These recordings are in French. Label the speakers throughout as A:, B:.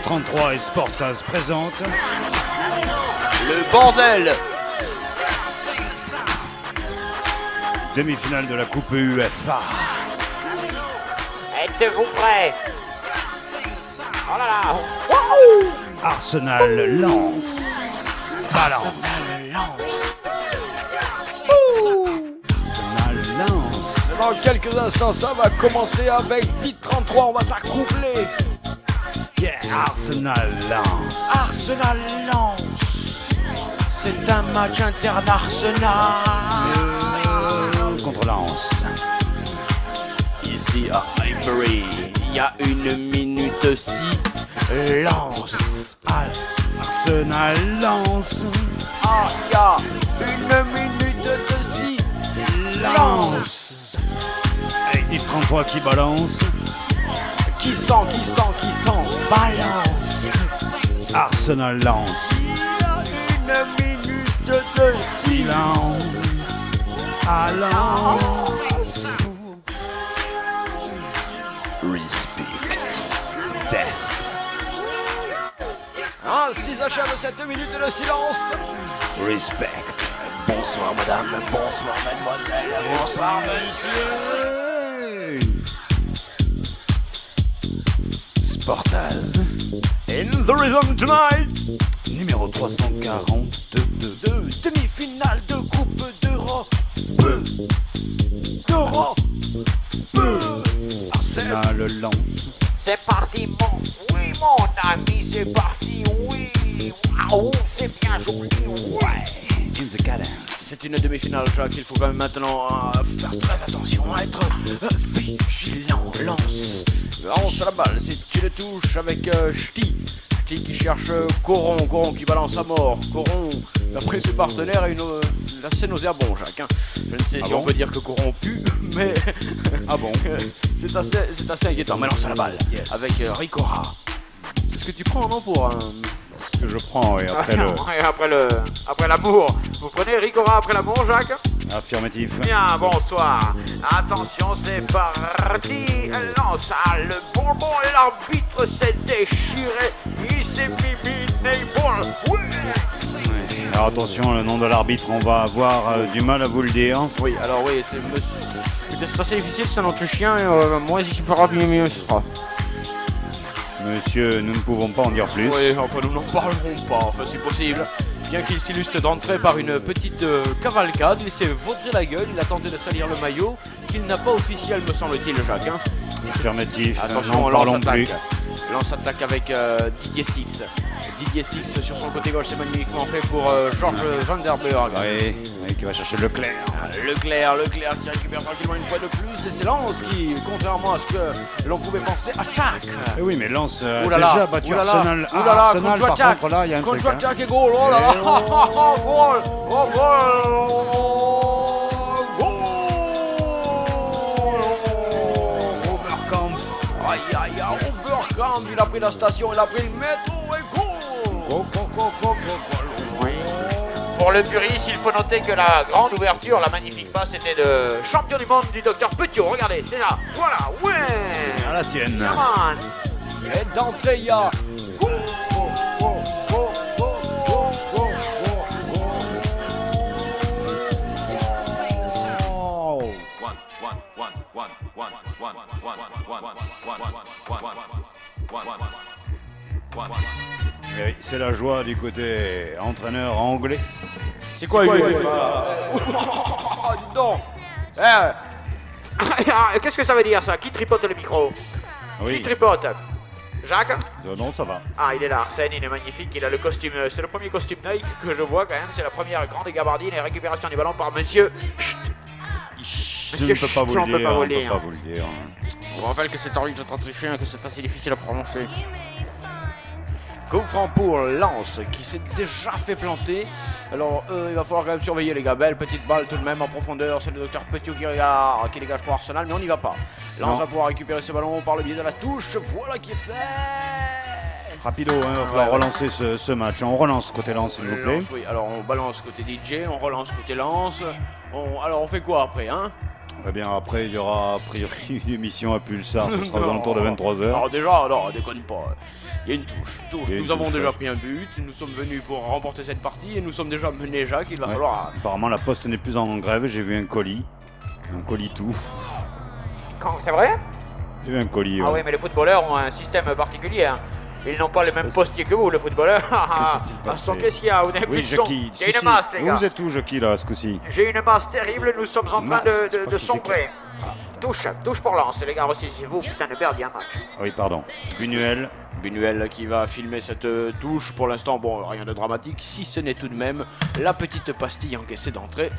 A: 33 et Sportaz présente
B: le bordel.
A: Demi-finale de la Coupe UEFA.
C: Êtes-vous prêts? Oh là là!
A: Wouhou! Arsenal lance. Balance. Arsenal lance.
B: Dans quelques instants, ça va commencer avec 10-33. On va s'accoupler.
A: Yeah, Arsenal lance.
B: Arsenal lance. C'est un match international.
A: Contre Lens.
B: Ici à Highbury, il y a une minute si lance.
A: Arsenal lance.
B: Ah, il y a une minute de si lance.
A: Avec 10-33 qui balance.
B: Qui sent, balance.
A: Arsenal lance.
B: Il y a une minute de
A: silence. À Lens. Respect. Death.
B: Ainsi s'achève cette minute de silence.
A: Respect.
B: Bonsoir madame, bonsoir mademoiselle, bonsoir monsieur.
A: Sportaz.
B: In the rhythm tonight.
A: Numéro 342.
B: Demi-finale de Coupe d'Europe.
A: Arsenal lance.
C: C'est parti, mon ami, c'est parti, oui. Waouh, c'est bien joli, ouais.
A: In the cadence.
B: C'est une demi-finale, Jacques. Il faut quand même maintenant faire très attention, être vigilant. Lance à la balle. Si tu le touches avec Ch'ti qui cherche Coron qui balance à mort. Coron, après ses partenaires, est assez nauséabond, Jacques. Hein. Je ne sais si on peut dire que Coron pue, mais
A: ah bon
B: c'est assez inquiétant. Mais lance à la balle avec Ricora. C'est ce que tu prends, non, pour
A: ce que je prends, et après
C: après l'amour. Vous prenez Ricora après l'amour, Jacques?
A: Affirmatif.
C: Bien, bonsoir. Attention, c'est parti. Lance le bonbon et l'arbitre s'est déchiré. Il s'est miminé. Oui.
A: Alors attention, le nom de l'arbitre, on va avoir du mal à vous le dire.
B: Oui, alors oui, c'est assez difficile, c'est un Autrichien. Moi, j'y suis pas rapide, mieux ce sera.
A: Monsieur, nous ne pouvons pas en dire plus.
B: Oui, enfin, nous n'en parlerons pas, enfin, c'est possible. Bien qu'il s'illustre d'entrée par une petite cavalcade, il s'est vautré la gueule, il a tenté de salir le maillot, qu'il n'a pas officiel, me semble-t-il, Jacques. Hein.
A: Affirmatif,
B: attention,
A: parlons plus.
B: Lance attaque avec Didier Six. Didier Six sur son côté gauche, c'est magnifiquement fait pour Georges Vanderberg.
A: Oui, qui va chercher Leclerc.
B: Leclerc qui récupère tranquillement une fois de plus, et c'est Lens qui, contrairement à ce que l'on pouvait penser, attaque.
A: Oui, mais Lens a déjà battu Arsenal. Arsenal, par contre, là, il y a un truc.
B: Contre Jack et goal, oh là là, goal, Williams, il a pris la station, il a pris le métro et go.
C: Oui. Pour le puriste, il faut noter que la grande ouverture, la magnifique passe, était de champion du monde du docteur Petiot. Regardez, c'est là. Voilà, ouais.
A: À la tienne.
C: Come on.
B: Et d'entrée, il y a
A: Oui, c'est la joie du côté entraîneur anglais.
B: C'est quoi, lui? Dis donc.
C: Qu'est-ce que ça veut dire ça? Qui tripote le micro? Qui
A: Oui,
C: tripote? Jacques?
A: non, ça va.
C: Ah, il est là, Arsène, il est magnifique, il a le costume, c'est le premier costume Nike que je vois quand même, c'est la première grande gabardine et récupération du ballon par monsieur.
A: Je ne peux pas vous le dire, on ne peut pas vous le dire.
B: On vous rappelle que c'est Henri de Transition, que c'est assez difficile à prononcer. Coup franc pour Lens qui s'est déjà fait planter. Alors il va falloir quand même surveiller les gars. Belle petite balle tout de même en profondeur. C'est le docteur Petiot qui dégage pour Arsenal, mais on n'y va pas. Lens va pouvoir récupérer ce ballon par le biais de la touche. Voilà qui est fait.
A: Rapido, il va falloir relancer ce match. On relance côté Lens, s'il vous plaît.
B: Lens, oui. Alors on balance côté DJ, on relance côté Lens. Alors on fait quoi après, hein?
A: Eh bien, après, il y aura a priori une émission à Pulsar. Ce sera aux alentours de 23h.
B: Alors déjà, non, déconne pas. Il y a une touche.
A: Il y a
B: Nous avons
A: touche,
B: déjà
A: ouais.
B: pris un but. Nous sommes venus pour remporter cette partie et nous sommes déjà menés, Jacques. Il va falloir.
A: Apparemment, la poste n'est plus en grève. J'ai vu un colis. Un colis tout.
C: C'est vrai?
A: J'ai vu un colis.
C: Ah oui, mais les footballeurs ont un système particulier. Hein. Ils n'ont pas les mêmes postiers que vous, les footballeurs. Qu'est-ce qu'il y a? Vous n'avez plus
A: Oui,
C: de son.
A: Jackie.
C: Il y a une masse, les gars.
A: Vous êtes où, Jackie, là, ce coup-ci?
C: J'ai une masse terrible, nous sommes en train
A: Masse,
C: de
A: c'est pas qui
C: sombrer. Touche pour Lens, les gars, ressaisissez-vous, putain, ne perdez un match.
A: Oui, pardon. Buñuel.
B: Buñuel qui va filmer cette touche. Pour l'instant, bon, rien de dramatique, si ce n'est tout de même la petite pastille encaissée d'entrée.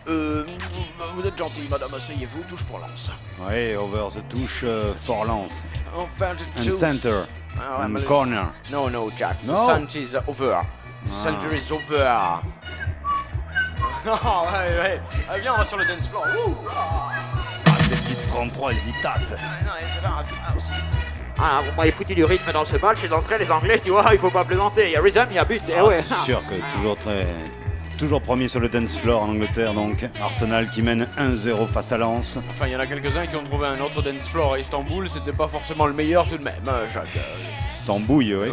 B: Vous êtes gentil, madame, asseyez-vous, touche pour Lens.
A: Oui, over the touche for Lens.
B: Enfin,
A: And center.
B: Ah, ouais,
A: And
B: mais le-
A: corner.
B: No, Jack.
A: No.
B: The center is over. The center is over. Ah, ouais. Allez, viens, on va sur le dance floor. Ouh.
A: Ces petites 33, ils y tâtent.
C: Ah, vous m'avez foutu du rythme dans ce match et d'entrée, les Anglais, tu vois, il faut pas plaisanter. Il y a Reason, il y a but, et ouais.
A: C'est sûr que toujours premier sur le dance floor en Angleterre, donc Arsenal qui mène 1-0 face à Lens.
B: Enfin, il y en a quelques-uns qui ont trouvé un autre dance floor à Istanbul. C'était pas forcément le meilleur tout de même, Jacques.
A: Tambouille, oui.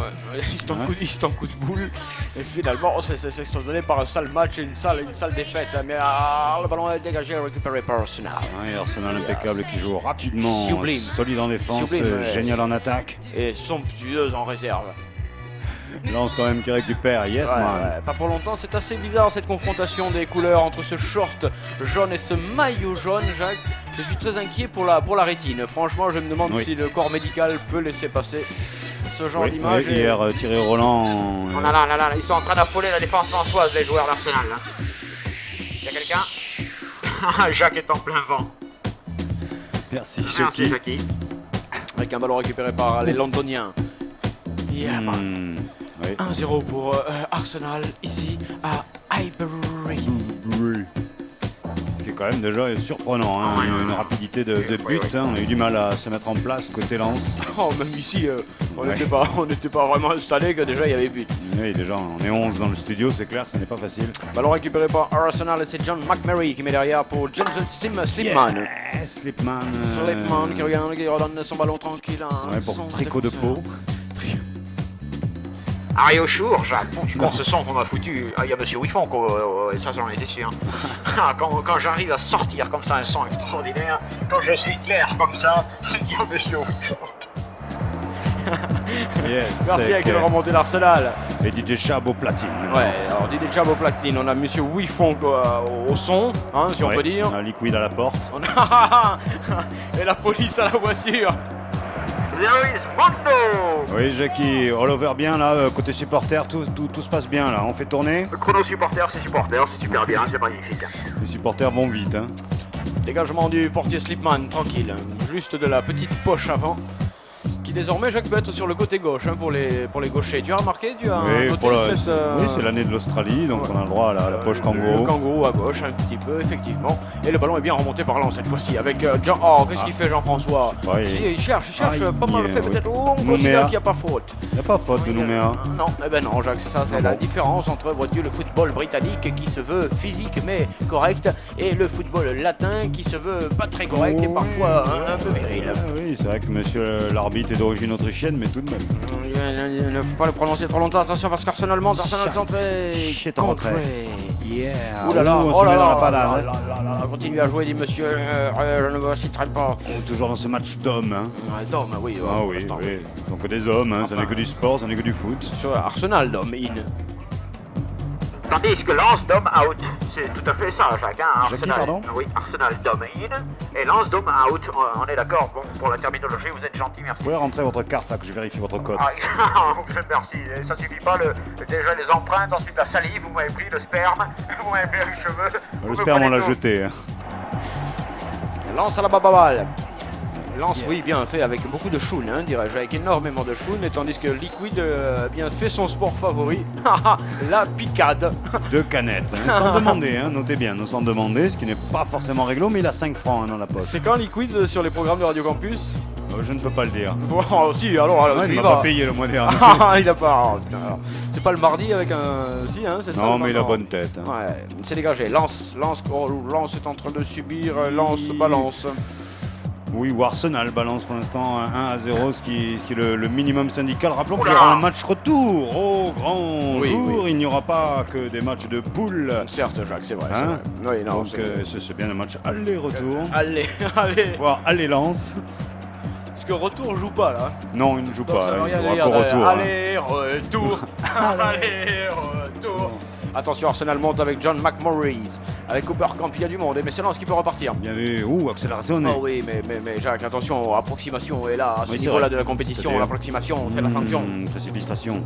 B: Il s'en coup de boule. Et finalement, c'est donné par un sale match et une sale défaite. Mais le ballon est dégagé et récupéré par Arsenal.
A: Ouais, Arsenal impeccable qui joue rapidement,
B: Sublime.
A: solide en défense,
B: Sublime, ouais.
A: génial en attaque.
B: Et somptueuse en réserve.
A: Lens quand même qui récupère, yes
B: Ouais,
A: man.
B: ouais, pas pour longtemps, c'est assez bizarre cette confrontation des couleurs entre ce short jaune et ce maillot jaune, Jacques. Je suis très inquiet pour la rétine. Franchement, je me demande
A: Oui.
B: si le corps médical peut laisser passer ce genre
A: Oui,
B: d'image.
A: oui, hier, Thierry Roland.
C: Oh là là là là, ils sont en train d'affoler la défense lensoise, les joueurs d'Arsenal. Hein. Y'a quelqu'un? Jacques est en plein vent.
A: Merci,
C: Merci,
A: Jackie.
C: Jackie.
B: Avec un ballon récupéré par les Londoniens. Yeah, man.
A: Oui.
B: 1-0 pour Arsenal ici à Highbury.
A: Ce qui est quand même déjà surprenant, hein, une rapidité de but. Hein, on a eu du mal à se mettre en place côté Lens.
B: Oh, même ici, on
A: Ouais.
B: n'était pas vraiment installé que déjà il y avait but.
A: Oui, déjà, on est 11 dans le studio, c'est clair, ce n'est pas facile.
B: Ballon récupéré par Arsenal et c'est John McMurray qui met derrière pour James Slipman.
A: Yes, Slipman.
B: Slipman qui redonne son ballon tranquille. Hein,
A: Ouais, pour
B: son
A: tricot de
B: défenseur.
A: peau.
C: Ario Chour, Jacques, bon, ce son qu'on m'a foutu. Ah, il y a Monsieur Wiffon, ça j'en étais sûr. Ah, quand j'arrive à sortir comme ça un son extraordinaire, quand je suis clair comme ça, il y a Monsieur Wiffon.
A: Yes.
B: Merci avec le remonté d'Arsenal.
A: Et DJ Chab au platine.
B: Ouais, alors DJ Chab au platine, on a Monsieur Wiffon au son, hein, si on
A: Ouais,
B: peut dire.
A: on a Liquid à la porte.
B: On a et la police à la voiture.
C: There is Mondo.
A: Oui, Jackie, all over bien là, côté supporter, tout se passe bien là. On fait tourner.
C: Le chrono supporter, c'est super bien, c'est magnifique.
A: Les supporters vont vite. Hein.
B: Dégagement du portier Slipman, tranquille. Juste de la petite poche avant qui qui désormais, Jacques, peut être sur le côté gauche pour les gauchers. Tu as remarqué, tu as
A: Oui,
B: noté
A: oui, c'est l'année de l'Australie, donc on a le droit à la poche kangourou.
B: Le kangourou à gauche, un petit peu, effectivement. Et le ballon est bien remonté par Lens cette fois-ci avec Jean. Oh, qu'est-ce qu'il fait Jean-François?
A: Ouais,
B: Il cherche pas mal fait, peut-être. Oh, on
A: Nouméa.
B: considère qu'il n'y a pas faute.
A: Il n'y a pas faute de Nouméa.
B: Non, eh ben non, Jacques, c'est ça, c'est la différence entre, vois-tu, le football britannique qui se veut physique mais correct et le football latin qui se veut pas très correct et parfois un peu viril.
A: Ah oui, c'est vrai que monsieur l'arbitre est d'origine autrichienne, mais tout de même.
B: Il ne faut pas le prononcer trop longtemps, attention parce qu'Arsenal monte, Arsenal centré.
A: Shit en retrait.
B: Yeah.
A: Ouh là là, on se met dans la panade.
B: Continue à jouer, dit monsieur, je ne me citerai pas.
A: On est toujours dans ce match d'hommes. Hein.
B: D'hommes, oui.
A: Ah oui, oui. Ce sont que des hommes, hein. Ça n'est que du sport, ça n'est que du foot.
B: Sur Arsenal d'hommes, in.
C: Tandis que Lens Dom out, c'est tout à fait ça, Jacques. Hein,
A: Jackie,
C: Arsenal,
A: pardon
C: oui, Arsenal Dom in et Lens Dom out. On est d'accord. Bon, pour la terminologie, vous êtes gentil, merci.
A: Vous pouvez rentrer votre carte là que je vérifie votre code.
C: Ah, merci. Ça suffit pas. Déjà les empreintes, ensuite la salive. Vous m'avez pris le sperme, vous m'avez pris les cheveux.
A: Le sperme on l'a jeté. Hein.
B: Lance à la baballe. Lance, oui, bien fait, avec beaucoup de choune, hein, dirais-je, avec énormément de choune, tandis que Liquid bien fait son sport favori, la picade.
A: 2 canettes, hein, sans demander, hein, notez bien, nous sans demander, ce qui n'est pas forcément réglo, mais il a 5 francs hein, dans la poche.
B: C'est quand Liquid sur les programmes de Radio Campus?
A: Je ne peux pas le dire.
B: Bon, si, alors
A: il m'a pas payé le mois dernier.
B: Il a pas. C'est pas le mardi avec un. Si, hein, c'est ça.
A: Non, mais il a bonne tête. Hein.
B: Ouais, c'est dégagé. Lance est en train de subir, Lance balance.
A: Oui, ou Arsenal balance pour l'instant 1-0, ce qui est le minimum syndical. Rappelons qu'il y aura un match retour au grand jour. Oui. Il n'y aura pas que des matchs de poule.
B: Certes, Jacques, c'est vrai.
A: Hein
B: vrai. Oui, non,
A: donc c'est bien un match aller-retour.
B: Allez.
A: Voire aller-lance.
B: Parce que retour on joue pas là.
A: Non, il ne joue pas.
B: Il
A: jouera qu'au retour.
B: Aller-retour. Aller-retour. Attention, Arsenal monte avec John McMorris. Avec Cooper Camp, il y a du monde, mais c'est Lens qui peut repartir.
A: Bien vu. Accélération.
B: Oh oui, mais Jacques, attention, approximation est là, à ce niveau-là de la compétition, l'approximation, c'est la sanction.
A: Précipitation.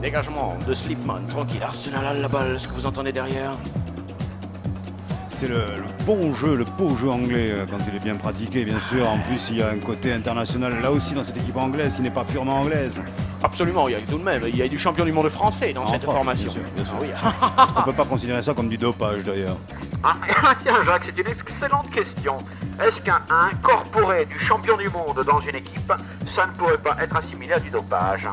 B: Dégagement de Slipman, tranquille, Arsenal a la balle, ce que vous entendez derrière.
A: C'est le bon jeu, le beau jeu anglais quand il est bien pratiqué, bien sûr. En plus, il y a un côté international là aussi dans cette équipe anglaise qui n'est pas purement anglaise.
B: Absolument, il y a tout de même, il y a du champion du monde français dans cette formation.
A: Bien sûr.
B: Ah, oui.
A: On ne peut pas considérer ça comme du dopage d'ailleurs.
C: Ah, tiens Jacques, c'est une excellente question. Est-ce qu'un incorporé du champion du monde dans une équipe, ça ne pourrait pas être assimilé à du dopage?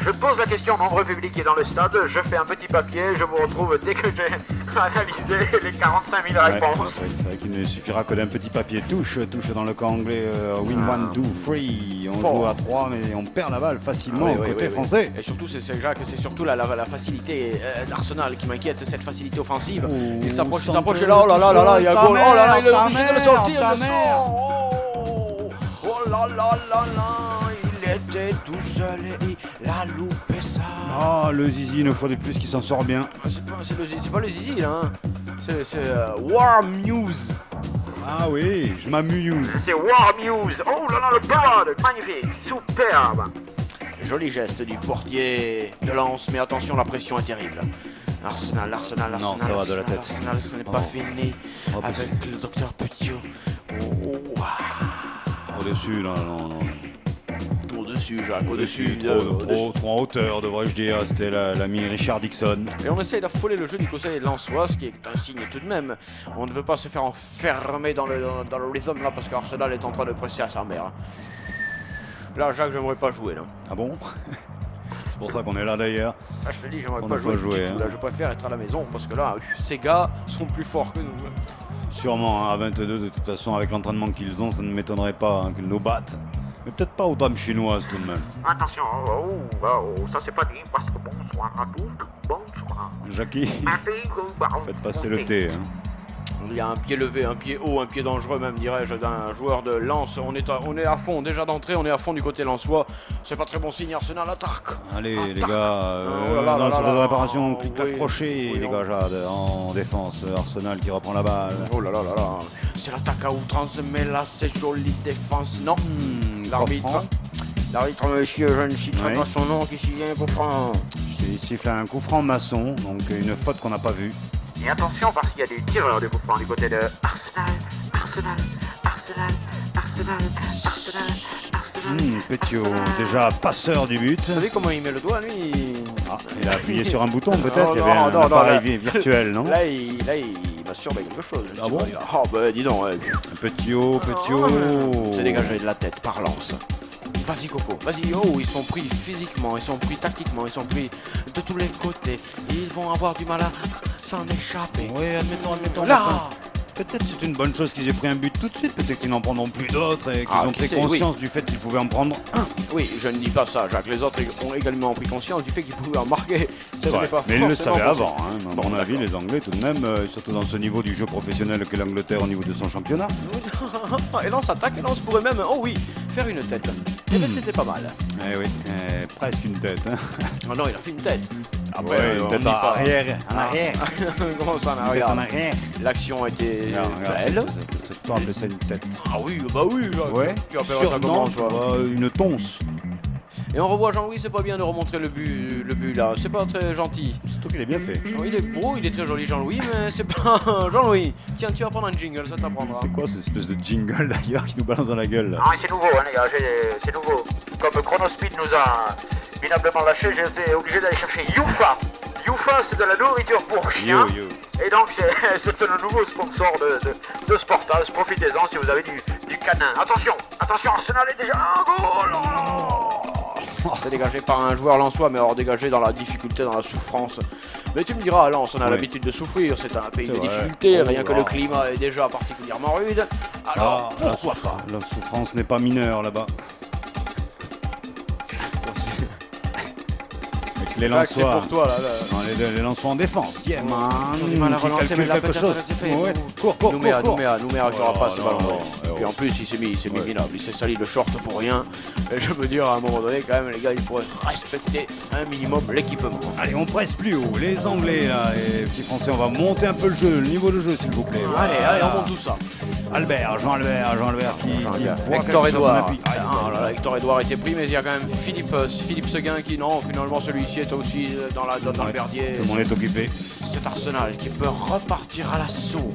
C: Je pose la question au nombre public qui est dans le stade, je fais un petit papier, je vous retrouve dès que j'ai analysé les 45 000 réponses.
A: C'est vrai qu'il ne suffira que d'un petit papier touche dans le camp anglais, win 1, 2, 3, on joue à 3 mais on perd la balle facilement côté français.
B: Et surtout, c'est Jacques, c'est surtout la facilité d'Arsenal qui m'inquiète, cette facilité offensive. Il s'approche et là, oh là, il y a un goal, oh là là, il est obligé de le sortir, oh là là, il était tout seul et il a loupé ça.
A: Ah, le Zizi, une fois de plus, qui s'en sort bien.
B: C'est pas le Zizi, là. Hein. C'est War Muse.
A: Ah oui, je m'amuse.
C: C'est War Muse. Oh là là, le parade, magnifique, superbe.
B: Joli geste du portier de Lens, mais attention, la pression est terrible. Arsenal.
A: Non, ça va de la tête.
B: Arsenal, ce n'est pas fini avec le docteur Petiot.
A: Au-dessus, non.
B: Au-dessus, Jacques, au-dessus.
A: Trop en hauteur, devrais-je dire. C'était l'ami Richard Dixon.
B: Et on essaye d'affoler le jeu du conseil de Lensois, ce qui est un signe tout de même. On ne veut pas se faire enfermer dans le rhythm là, parce qu'Arsenal est en train de presser à sa mère. Là, Jacques, j'aimerais pas jouer là.
A: Ah bon? C'est pour ça qu'on est là d'ailleurs.
B: Ah, je te dis, j'aimerais pas jouer. Hein. Là, je préfère être à la maison parce que là, ces gars sont plus forts que nous.
A: Sûrement, hein, à 22, de toute façon, avec l'entraînement qu'ils ont, ça ne m'étonnerait pas hein, qu'ils nous battent. Mais peut-être pas aux dames chinoises tout de même.
C: Attention, ça c'est pas dit, parce que bonsoir à tous, bonsoir.
A: Jackie, faites passer le thé. Hein.
B: Il y a un pied levé, un pied haut, un pied dangereux même, dirais-je, d'un joueur de Lens. On est à fond, déjà d'entrée, on est à fond du côté lensois. C'est pas très bon signe, Arsenal attaque.
A: Allez les gars, dans cette réparation, clic-clac crochet, les gars Jade, en défense. Arsenal qui reprend la balle.
B: Oh là là là là, c'est l'attaque à outrance, mais là c'est jolie défense. Non, l'arbitre, monsieur, je ne citerai pas son nom, qui siffle un coup franc.
A: Il siffle un coup franc maçon, donc une faute qu'on n'a pas vue.
C: Et attention parce qu'il y a des tireurs de coup franc du côté de Arsenal.
A: Petiot, déjà passeur du but.
B: Vous savez comment il met le doigt, lui?
A: Il a appuyé sur un bouton, peut-être. Il y avait un appareil virtuel, non?
B: Là, il masturbe quelque chose.
A: Ah bon?
B: Ah bah dis donc.
A: Petiot.
B: C'est dégagé de la tête par Lens. Vas-y Coco, vas-y, ils sont pris physiquement, ils sont pris tactiquement, ils sont pris de tous les côtés. Ils vont avoir du mal à s'en échapper.
A: Oui, admettons.
B: Là.
A: Peut-être c'est une bonne chose qu'ils aient pris un but tout de suite, peut-être qu'ils n'en prendront plus d'autres et qu'ils ont pris conscience du fait qu'ils pouvaient en prendre un.
B: Oui, je ne dis pas ça, Jacques. Les autres ont également pris conscience du fait qu'ils pouvaient en marquer.
A: C'est vrai, mais ils le savaient avant. À mon avis, les Anglais tout de même, surtout dans ce niveau du jeu professionnel qu'est l'Angleterre au niveau de son championnat.
B: Et Lens attaque, et Lens pourrait même, faire une tête. Et bien c'était pas mal.
A: Eh oui, presque une tête.
B: Oh non, il a fait une tête.
A: Après, une tête en arrière.
B: Comment ça en arrière? L'action était belle.
A: C'est pas appeler ça une tête.
B: Ah oui, bah oui.
A: Ouais.
B: Tu appelles ça comment, toi?
A: Une tonce.
B: Et on revoit Jean-Louis, c'est pas bien de remontrer le but là, c'est pas très gentil.
A: Surtout qu'il est bien fait.
B: Il est beau, il est très joli Jean-Louis, mais c'est pas... Jean-Louis, tiens, tu vas prendre un jingle, ça t'apprendra.
A: C'est quoi cette espèce de jingle d'ailleurs qui nous balance dans la gueule là?
C: Ah, c'est nouveau, les gars, c'est nouveau. Comme Chronospeed nous a minablement lâché, j'ai été obligé d'aller chercher Youfa. Youfa, c'est de la nourriture pour chiens. Et donc, c'est le nouveau sponsor de Sportage. Profitez-en si vous avez du canin. Attention, Arsenal est déjà un goal.
B: C'est dégagé par un joueur lensois, mais alors dégagé dans la difficulté, dans la souffrance. Mais tu me diras, Lens, on a l'habitude de souffrir, c'est un pays de difficulté, rien que le climat est déjà particulièrement rude. Alors, pourquoi pas?
A: La souffrance n'est pas mineure là-bas. Les Lensois.
B: C'est pour toi là.
A: Non, les Lensois en défense. Yeah, man.
B: On a du mal à relancer, mais
A: quelque chose. Cours.
B: Nouméa qui aura pas ce ballon. Et en plus, il s'est mis minable. Il s'est sali le short pour rien. Et je veux dire, à un moment donné, quand même, les gars, il pourraient respecter un minimum l'équipement.
A: Allez, on presse plus haut. Les Anglais, là, et les petits Français, on va monter un peu le niveau de jeu, s'il vous plaît.
B: Allez, on monte tout ça.
A: Jean-Albert qui voit
B: Hector Edouard. Hector Edouard était pris, mais il y a quand même Philippe Seguin qui, non, finalement, celui-ci est aussi dans le berdier.
A: Tout le monde est occupé.
B: Cet Arsenal qui peut repartir à l'assaut.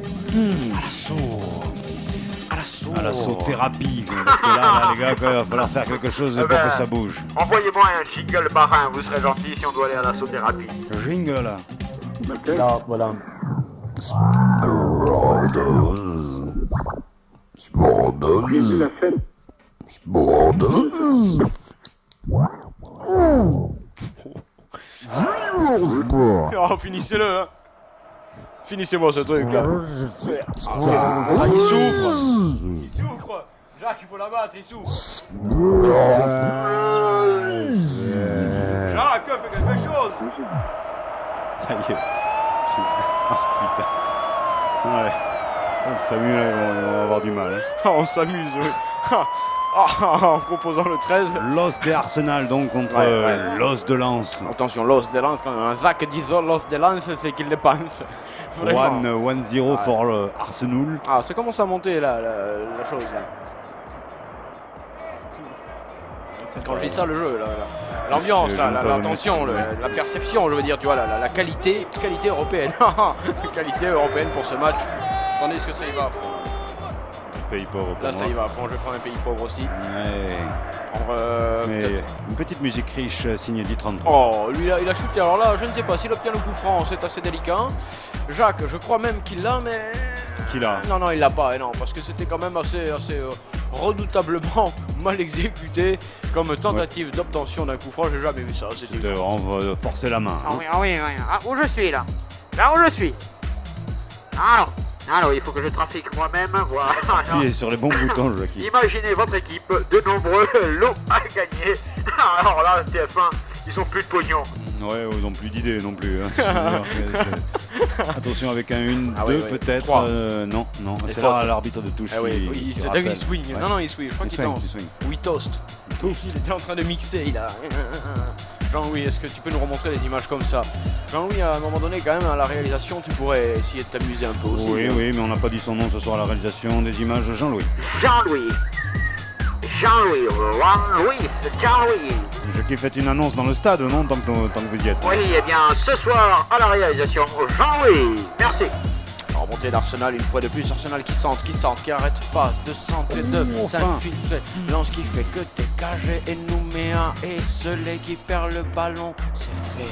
B: À l'assaut
A: thérapie. Parce que là, les gars, il va falloir faire quelque chose pour que ça bouge.
C: Envoyez-moi un jingle marin, vous serez gentil si on doit aller à l'assaut thérapie.
A: Jingle.
D: Là, voilà.
B: Oh, finissez-le, hein. Finissez-moi ce truc là. Ça, il souffre. Jacques, il faut la battre, il souffre. Jacques, fais quelque chose.
A: Ça y est. Oh putain. Ouais. On s'amuse, on va avoir du mal.
B: On s'amuse, oui. En composant le 13.
A: L'os des Arsenal donc contre l'os de Lens.
B: Attention, l'os de Lens, quand un Zach dit l'os de Lens, c'est qu'il le pense.
A: 1-0 pour Arsenal.
B: Ah, ça commence à monter là, la chose. Là. Quand je dis ça, le jeu, l'ambiance, la tension, la perception, je veux dire, tu vois, la qualité européenne. Qualité européenne pour ce match. Attendez ce que ça y va à fond.
A: Pays pauvre.
B: Là, ça y va à fond, je vais prendre un pays pauvre aussi.
A: Mais une petite musique riche signée D33.
B: Oh, lui, il a shooté. Alors là, je ne sais pas s'il obtient le coup franc, c'est assez délicat. Jacques, je crois même qu'il l'a, mais...
A: Qu'il a?
B: Non, il l'a pas, non, parce que c'était quand même assez redoutablement mal exécuté comme tentative d'obtention d'un coup franc. J'ai jamais vu ça.
A: On va forcer la main.
C: Ah oui. Ah, où je suis là? Là où je suis. Alors, il faut que je trafique moi-même. Voilà.
A: Appuyez sur les bons boutons, Joachim.
C: Imaginez votre équipe, de nombreux lots à gagner. Alors là, TF1, ils ont plus de pognon.
A: Ouais, ils n'ont plus d'idées non plus. Hein. Attention avec un 1-2 peut-être. Non, c'est là l'arbitre de touche qui
B: c'est il swing. Non, il swing. Je crois qu'il danse. Oui, toast. Il était en train de mixer, il a... Jean-Louis, est-ce que tu peux nous remontrer des images comme ça? Jean-Louis, à un moment donné, quand même, à la réalisation, tu pourrais essayer de t'amuser un peu aussi.
A: Oui, mais on n'a pas dit son nom ce soir à la réalisation des images de Jean-Louis.
C: Jean-Louis.
A: Je qui fait une annonce dans le stade, non, tant que vous y êtes.
C: Oui, eh bien, ce soir, à la réalisation, Jean-Louis. Merci.
B: remontée d'Arsenal une fois de plus. Arsenal qui centre, qui arrête pas de centrer, de s'infiltrer. Lance qui fait que dégager et Nouméa et Selé qui perd le ballon. C'est fait.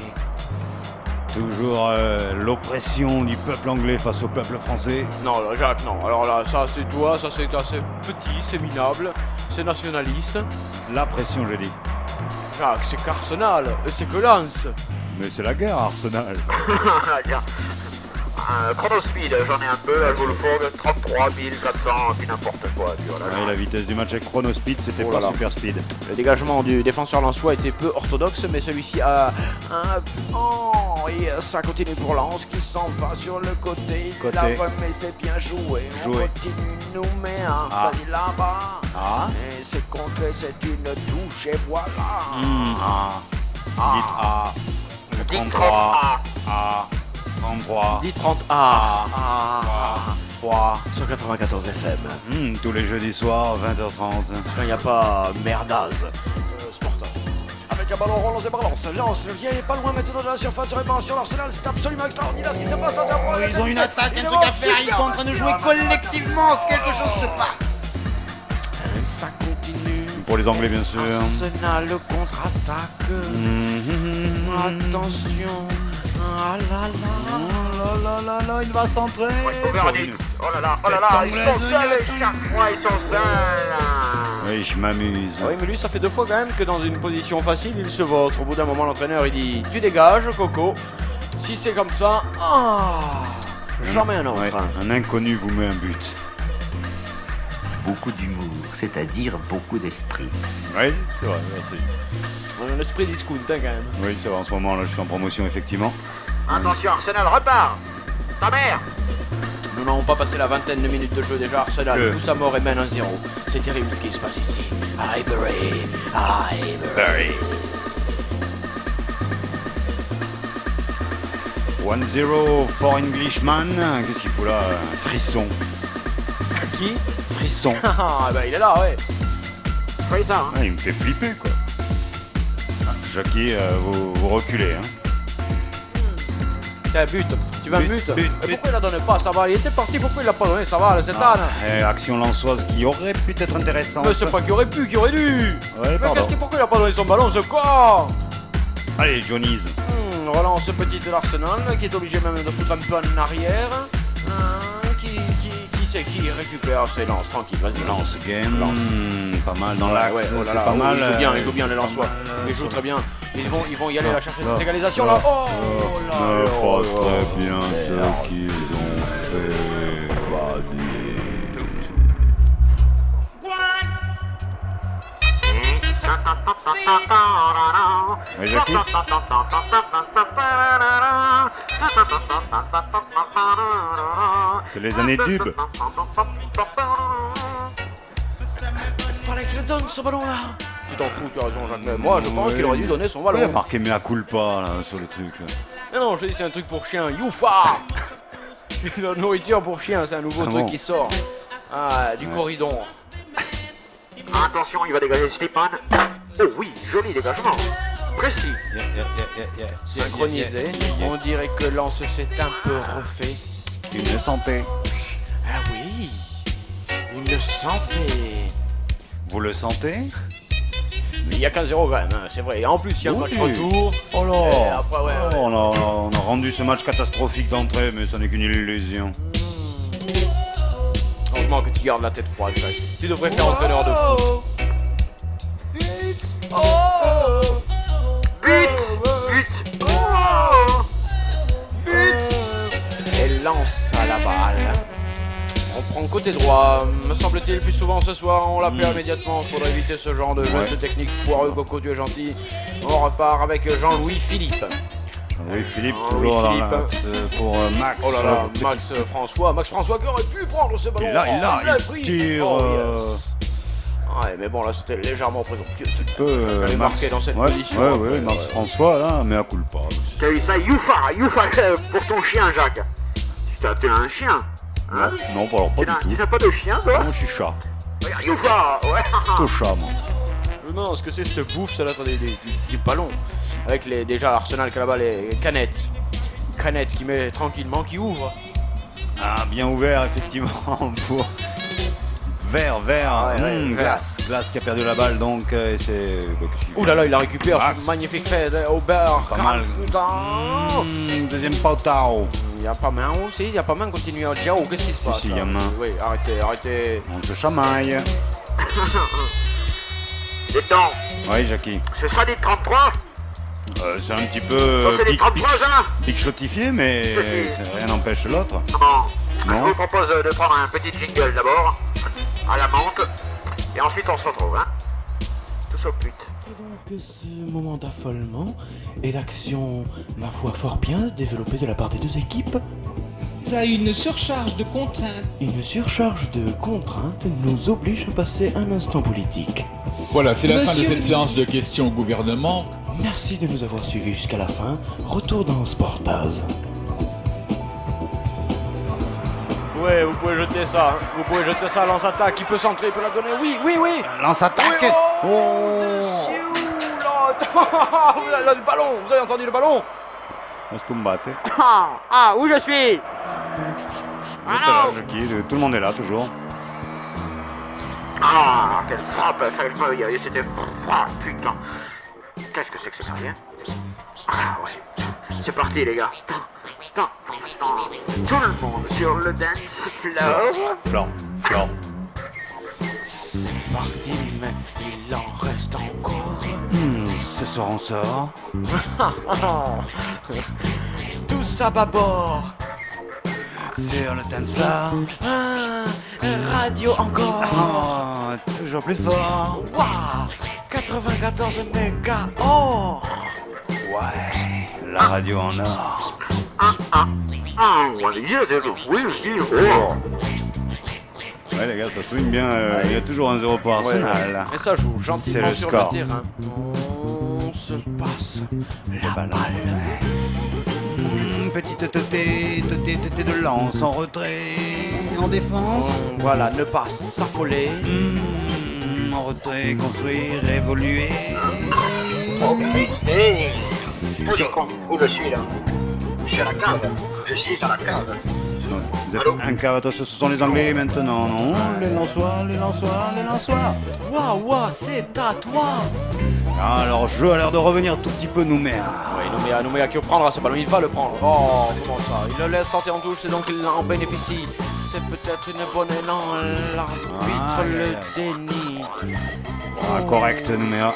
A: Toujours l'oppression du peuple anglais face au peuple français.
B: Non, Jacques, non. Alors là, ça c'est toi, ça c'est assez petit, c'est minable, c'est nationaliste.
A: La pression, j'ai dit.
B: Jacques, c'est qu'Arsenal, c'est que Lens.
A: Mais c'est la guerre, Arsenal.
C: Chronospeed, j'en ai un peu, à Wolfsburg, 33 400, puis n'importe quoi.
A: Ouais, la vitesse du match avec Chronospeed, c'était pas super speed.
B: Le dégagement du défenseur lensois était peu orthodoxe, mais celui-ci a un... Oh, et ça continue pour Lens qui s'en va sur le côté. Il la remet, c'est bien joué. On continue, Nouméa, là-bas. Et c'est contré, c'est une touche, et voilà.
A: Dites 33. 33.
B: Dit 30A.
A: 3.
B: Sur 94 FM.
A: Tous les jeudis soirs, 20h30.
B: Quand il n'y a pas merdaz. Sportif. Avec un ballon relancé par Lens. Lens, il est pas loin maintenant de la surface de réparation. L'Arsenal, c'est absolument extraordinaire ce qui se passe.
E: Ils ont une attaque, un truc à faire. Ils sont en train de jouer collectivement. Quelque chose se passe.
B: Ça continue.
A: Pour les Anglais, bien sûr.
B: Arsenal contre-attaque. Attention. Ah là là,
A: il va centrer.
C: Oh là là, ils sont seuls chaque fois, ils sont seuls.
A: Oui, je m'amuse.
B: Oui, mais lui, ça fait 2 fois quand même que dans une position facile, il se vautre. Au bout d'un moment, l'entraîneur, il dit « Tu dégages, Coco. Si c'est comme ça, jamais un autre. »
A: Un inconnu vous met un but.
E: Beaucoup d'humour, c'est-à-dire beaucoup d'esprit.
A: Oui, c'est vrai, merci.
B: Un esprit discount, hein, quand même.
A: Oui, c'est vrai, en ce moment, là, je suis en promotion, effectivement.
C: Attention, Arsenal repart. Ta mère.
B: Nous n'avons pas passé la vingtaine de minutes de jeu déjà. Arsenal pousse à mort et mène 1-0. C'est terrible ce qui se passe ici. Highbury.
A: 1-0 for Englishman. Qu'est-ce qu'il fout là? Frisson.
B: Qui?
A: Frisson.
B: Ah, bah il est là, ouais.
C: Frisson.
A: Il me fait flipper, quoi. Jackie, vous reculez, hein.
B: Tiens, but. Tu veux un but? Pourquoi il la donne pas? Ça va, il était parti, pourquoi il l'a pas donné? Ça va, c'est Anne.
A: Action lançoise qui aurait pu être intéressante.
B: Mais c'est pas qui aurait pu, qui aurait dû.
A: Ouais, pardon.
B: Pourquoi il a pas donné son ballon, ce quoi?
A: Allez, Johnny's.
B: Relance petit de l'Arsenal, qui est obligé même de foutre un peu en arrière. Qui récupère ses lances, tranquille, vas-y.
A: Lance game, pas mal dans l'axe, c'est pas mal.
B: Il joue bien les Lensois, ils jouent très bien. Ils vont y aller la chercher cette égalisation là. Oh là là.
A: Pas très bien ce qu'ils ont fait. Et Jackie. C'est les années dub.
B: Fallait que je donne ce ballon là. Tu t'en fous, tu as raison, Jacques. Moi, je pense qu'il aurait dû donner son ballon.
A: Il a marqué mea culpa là, sur le truc là.
B: Non, je te dis, c'est un truc pour chien. Youfa. La nourriture pour chien, c'est un nouveau truc qui sort. Du corridon.
C: Attention, il va dégager Slipan. Oh oui, joli dégagement. Précis.
B: Synchronisé. On dirait que Lens s'est un peu refait.
A: Une santé.
B: Ah oui, une santé.
A: Vous le sentez?
B: Mais il y a 15-0 quand même, hein, c'est vrai. Et en plus, il y a un match retour.
A: Oh là.
B: Après,
A: on a rendu ce match catastrophique d'entrée, mais ça n'est qu'une illusion.
B: Heureusement que tu gardes la tête froide, Jacques. Tu devrais faire entraîneur de foot. But. Et lance à la balle. On prend côté droit, me semble-t-il, plus souvent ce soir, on la perd immédiatement, faudrait éviter ce genre de jeu, de technique foireux. Coco, tu es gentil. On repart avec Jean-Louis Philippe.
A: Oui, Philippe, toujours dans l'axe pour Max.
B: Oh là là, Max François qui aurait pu prendre ce ballon.
A: Il tire.
B: Ouais, mais bon, là c'était légèrement présomptueux.
A: Il
B: marqué dans cette position.
A: Oui, Max François, là, mais à coup pas.
C: T'as eu ça, Youfa pour ton chien, Jacques. T'es un chien. Hein?
A: Non, pas du tout.
C: Tu n'as pas de chien, toi?
A: Non, je suis chat.
C: Regarde, Youfa, ouais.
A: Plutôt chat, moi.
B: Non, ce que c'est cette bouffe, ça doit être des ballons. Avec déjà Arsenal qui a là-bas les canettes. Canette qui met tranquillement, qui ouvre.
A: Ah, bien ouvert, effectivement, pour... Vert, glace qui a perdu la balle, donc et c'est...
B: Ouh là là, il la récupère,
A: Glace.
B: magnifique fait au beurre.
A: Pas mal. Deuxième Pautao.
B: Il y a pas main aussi, il y a pas main, continue à dire, qu'est-ce qui se passe?
A: Si, il y a
B: là?
A: main.
B: Oui, arrêtez.
A: On se chamaille.
C: Dis donc,
A: Oui, Jackie.
C: ce sera des 33.
A: C'est un petit peu
C: C'est des 33 hein.
A: pique-chotifié, mais rien n'empêche l'autre.
C: Non.
A: Non.
C: Je vous propose de prendre un petit jingle d'abord, à la menthe, et ensuite on se retrouve, hein. Tous au pute.
F: Et donc ce moment d'affolement et l'action, ma foi, fort bien développée de la part des deux équipes.
G: Ça a une surcharge de contraintes.
F: Une surcharge de contraintes nous oblige à passer un instant politique.
H: Voilà, c'est la fin de
G: Monsieur
H: cette
G: le
H: séance de questions au gouvernement.
F: Merci de nous avoir suivis jusqu'à la fin. Retour dans Sportaz.
B: Ouais, vous pouvez jeter ça, hein. Vous pouvez jeter ça, lance-attaque, il peut centrer, il peut la donner, oui.
A: Lance-attaque.
B: Oui, le ballon, vous avez entendu le ballon?
A: On se tombate.
C: Ah, où je suis?
A: Jackie, tout le monde est là, toujours.
C: Ah, quelle frappe, c'était... Ah, putain. Qu'est-ce que c'est que ce gardien? Ah, ouais. C'est parti, les gars. Tout le monde sur le dance floor.
A: Flore.
B: C'est parti, mais il en reste encore.
A: Ce soir on sort.
B: Tous à bâbord.
A: Sur le dance floor.
B: Radio encore.
A: Oh, toujours plus fort.
B: Waouh, 94 mégas or.
A: Ouais, la radio en or. Ouais les gars, ça swing bien, il y a toujours un 0 pour Arsenal.
B: Et ça joue gentiment
A: C'est le
B: sur
A: score.
B: le terrain. On se passe la
A: ballon.
B: balle.
A: Petite teuté de lance en retrait, en défense.
B: Voilà, ne pas s'affoler.
A: En retrait, construire, évoluer.
C: Oh putain. Où j'ai con? Où je suis là? Je suis à la cave. Je suis à la cave.
A: Vous êtes un cavatos, ce sont les Anglais maintenant, non? Les Lensois.
B: Waouh, c'est à toi.
A: Alors, jeu a l'air de revenir tout petit peu, Nouméa.
B: Oui, Nouméa qui prendra ce ballon, il va le prendre. Oh, comment ça? Il le laisse sortir en touche, et donc il en bénéficie. C'est peut-être une bonne élan, l'arbitre le dénie.
A: Correct, Nouméa.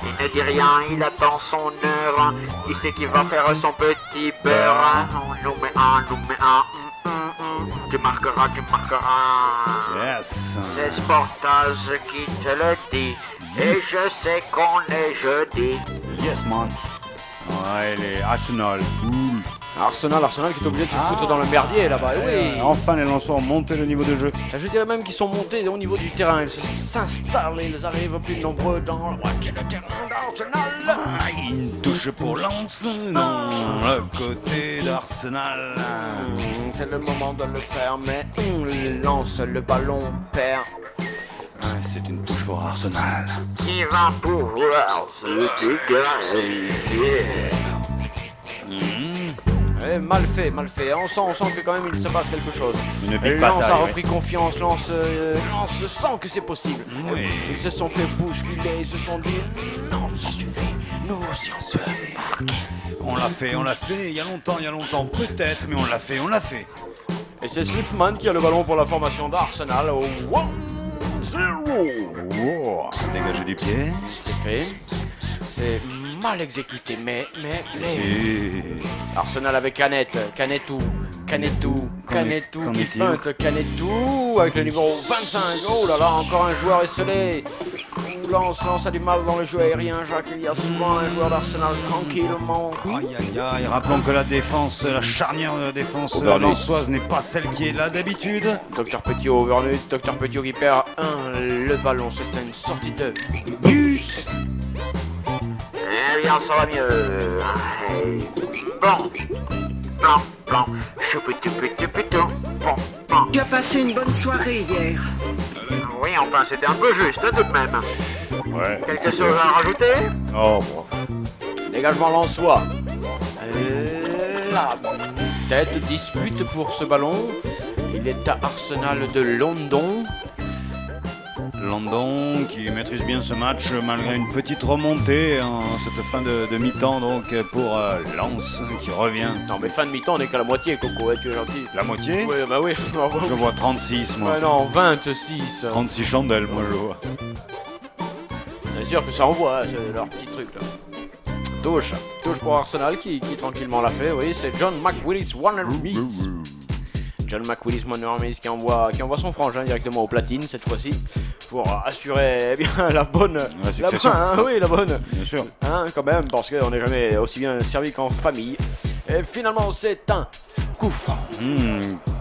C: Il ne dit rien, il attend son heure. Il sait qu'il va faire son petit beurre. On nous met un. Tu marqueras.
A: Yes.
C: C'est Sportage qui te le dit. Et je sais qu'on est jeudi.
A: Yes, man. Ouais, les Arsenal. Cool.
B: Arsenal qui est obligé de se foutre dans le merdier là-bas. Oui.
A: Enfin, les Lensois ont monté le niveau de jeu.
B: Je dirais même qu'ils sont montés au niveau du terrain. Ils s'installent et ils arrivent plus nombreux dans le terrain d'Arsenal.
A: Une touche pour Lens dans le côté d'Arsenal.
B: C'est le moment de le faire, mais il lance le ballon, perd.
A: C'est une touche pour Arsenal.
C: Qui va pouvoir se dégager?
B: Mal fait. On sent que quand même il se passe quelque chose.
A: Une big
B: Lens
A: bataille,
B: a repris confiance, Lens sent que c'est possible.
A: Oui.
B: Ils se sont fait bousculer, ils se sont dit non, ça suffit, nous aussi on peut marquer.
A: On l'a fait, il y a longtemps, peut-être, mais on l'a fait.
B: Et c'est Slipman qui a le ballon pour la formation d'Arsenal au 1-0.
A: Wow. Dégagé du pied.
B: C'est fait. C'est mal exécuté, mais
A: Et...
B: Arsenal avec Canetou qui feinte, Canetou avec le numéro 25. Oh là là, encore un joueur esselé. Lens a du mal dans le jeu aérien, Jacques. Il y a souvent un joueur d'Arsenal tranquillement.
A: Aïe. Rappelons que la défense, la charnière de défense lensoise n'est pas celle qui est là d'habitude.
B: Docteur Petiot, Overnuts, Docteur Petiot qui perd le ballon. C'était une sortie de bus.
C: Eh bien, ça va mieux. Blanc. Choupitou. Bon.
I: Tu as passé une bonne soirée hier.
C: Oui, enfin, c'était un peu juste, tout de même.
A: Ouais.
C: Quelque chose à rajouter?
A: Oh, bon.
B: Dégagement lensois. Là. tête, dispute pour ce ballon. Il est à Arsenal de London.
A: London qui maîtrise bien ce match malgré une petite remontée en cette fin de mi-temps donc pour Lens qui revient.
B: Non mais fin de mi-temps on est qu'à la moitié Coco, ouais, tu es gentil.
A: La moitié?
B: Oui bah oui.
A: Je vois 36 moi.
B: Ouais non 26.
A: 36 chandelles moi je vois.
B: C'est sûr que ça envoie, hein, c'est leur petit truc là. Touche pour Arsenal qui tranquillement l'a fait, oui c'est John McWillis Warner-Mees. John McWillis Warner-Mees qui envoie son frangin directement au platine cette fois-ci pour assurer bien la bonne
A: succession.
B: la bonne.
A: Bien sûr.
B: Hein, quand même parce qu'on n'est jamais aussi bien servi qu'en famille. Et finalement c'est un coup franc.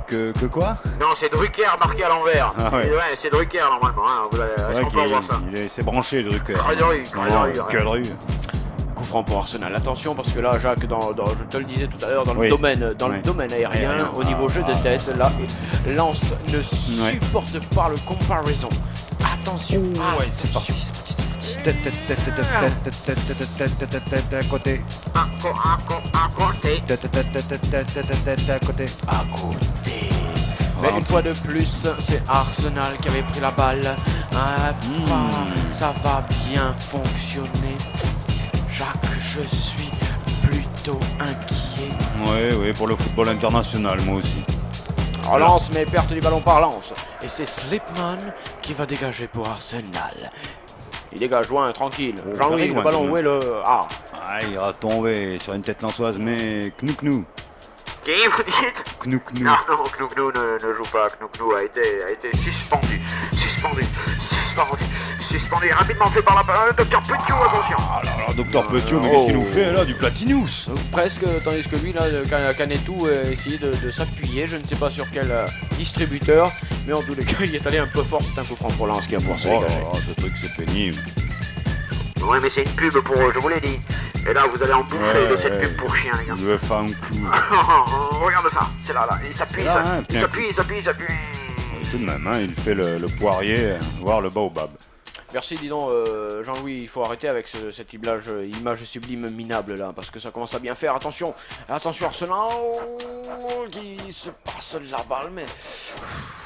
A: Que quoi?
C: Non, c'est Drucker marqué à l'envers.
A: Ah ouais.
C: Ouais, c'est Drucker normalement. Hein. Est-ce qu'on peut voir ça?
A: C'est branché Drucker.
C: Que
A: de rue.
B: Coup franc pour Arsenal. Attention parce que là, Jacques, je te le disais tout à l'heure, dans le domaine aérien, au niveau jeu de tête, là, Lens ne supporte pas le comparaison. Attention.
A: C'est parti. Tête à côté.
C: À côté.
A: Tête à côté.
B: À côté. Mais une fois de plus, c'est Arsenal qui avait pris la balle. Ça va bien fonctionner. Jacques, je suis plutôt inquiet.
A: Oui, pour le football international, moi aussi.
B: Relance, mais perte du ballon par Lens. Et c'est Slipman qui va dégager pour Arsenal. Il dégage loin, tranquille. Jean-Louis, le ballon, où est le...
A: Il va tomber sur une tête lançoise, mais Knou.
C: Qui vous dites?
A: Knou.
C: Non, Knou ne joue pas. Knou a été suspendu. Suspendu rapidement fait par la Docteur Petiot, attention.
A: Docteur Petiot, mais qu'est-ce qu'il nous fait là? Du Platinus.
B: Presque, tandis que lui, là, Canetou essayait de s'appuyer, je ne sais pas sur quel distributeur, mais en tous les cas, il est allé un peu fort, c'est un coup franc pour Lens qui a pour se dégager.
A: Ce truc, c'est pénible.
C: Ouais, mais c'est une pub pour eux, je vous l'ai dit. Et là, vous allez en bouffer de cette pub pour chien, les gars.
A: Je vais faire un coup.
C: Regarde ça, c'est là. Il s'appuie, il s'appuie.
A: Tout de même, il fait le poirier, voire le baobab.
B: Merci, dis donc, Jean-Louis, il faut arrêter avec cette image sublime minable là, parce que ça commence à bien faire. Attention, Arsenal qui se passe la balle, mais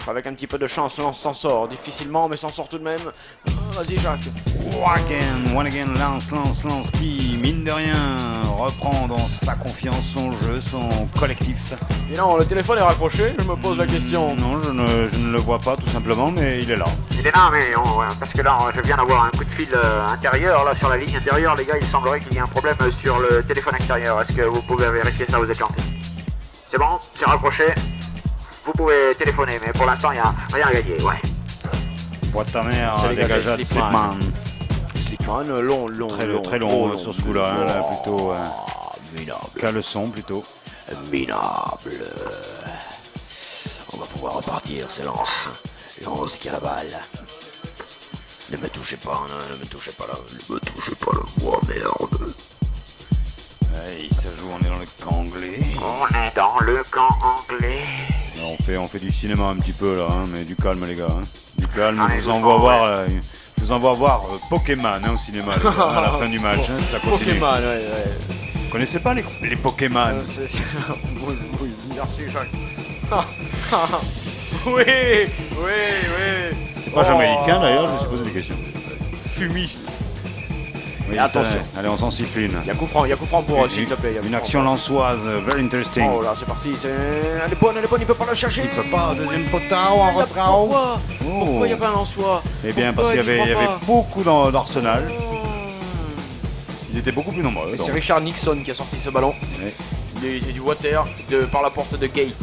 B: avec un petit peu de chance, Lens s'en sort difficilement, mais s'en sort tout de même. Vas-y, Jacques.
A: One again, Lens qui, mine de rien, reprend dans sa confiance, son jeu, son collectif.
B: Et non, le téléphone est raccroché, je me pose la question.
A: Non, je ne le vois pas tout simplement, mais il est là.
C: Il est là, mais parce que là, je viens d'avoir un coup de fil intérieur, là, sur la ligne intérieure, les gars, il semblerait qu'il y ait un problème sur le téléphone extérieur. Est-ce que vous pouvez vérifier ça, vous êtes gentil? C'est bon, c'est raccroché. Vous pouvez téléphoner, mais pour l'instant, il n'y a rien à gagner, ouais.
A: Boîte ta mère, dégagé de Slipman.
B: Slipman, long.
A: Très long sur ce coup-là, là, plutôt.
B: Minable.
A: Caleçon, plutôt.
B: Minable. On va pouvoir repartir, c'est Lens qui a la balle. Ne me touchez pas, ne me touchez pas là. Ne me touchez pas là, moi, merde.
A: Ça joue, on est dans le camp anglais.
C: On est dans le camp anglais.
A: On fait du cinéma un petit peu là, mais du calme les gars. Du calme, je vous envoie voir Pokémon au cinéma à la fin du match. Ça continue.
B: Pokémon,
A: Vous connaissez pas les Pokémon?
B: Oui, merci Jacques. Oui.
A: C'est pas jamaïcain d'ailleurs, je me suis posé des questions.
B: Fumiste.
A: Oui,
B: attention.
A: Allez, on s'en siffle une.
B: Il y a coup franc pour s'il te plaît.
A: Une action lensoise, very interesting.
B: Oh là, c'est parti. Elle est bonne, il peut pas la chercher.
A: Il peut pas, deuxième potard en retrao.
B: Pourquoi il n'y a pas un lensois?
A: Eh bien, parce qu'il y avait beaucoup d'Arsenal. Ils étaient beaucoup plus nombreux.
B: C'est Richard Nixon qui a sorti ce ballon. Du water par la porte de Gate.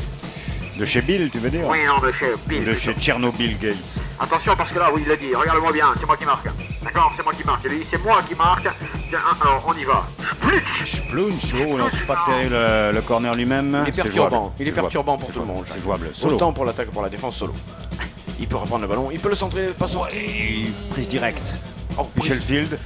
A: De chez Bill, tu veux dire?
C: Oui, non, de chez Bill.
A: De chez Tchernobyl Gates.
C: Attention, parce que là, oui, il l'a dit, regarde-moi bien, c'est moi qui marque. D'accord, c'est moi qui marque. Il dit, c'est moi qui marque. Alors, on y va.
A: Splunch, non, c'est pas terrible le corner lui-même.
B: Il est perturbant. Il est perturbant pour tout le monde.
A: C'est jouable. Solo.
B: Autant pour l'attaque que pour la défense solo. Il peut reprendre le ballon, il peut le centrer, pas sorti.
A: Prise directe.
B: Oh,
A: Michel Field,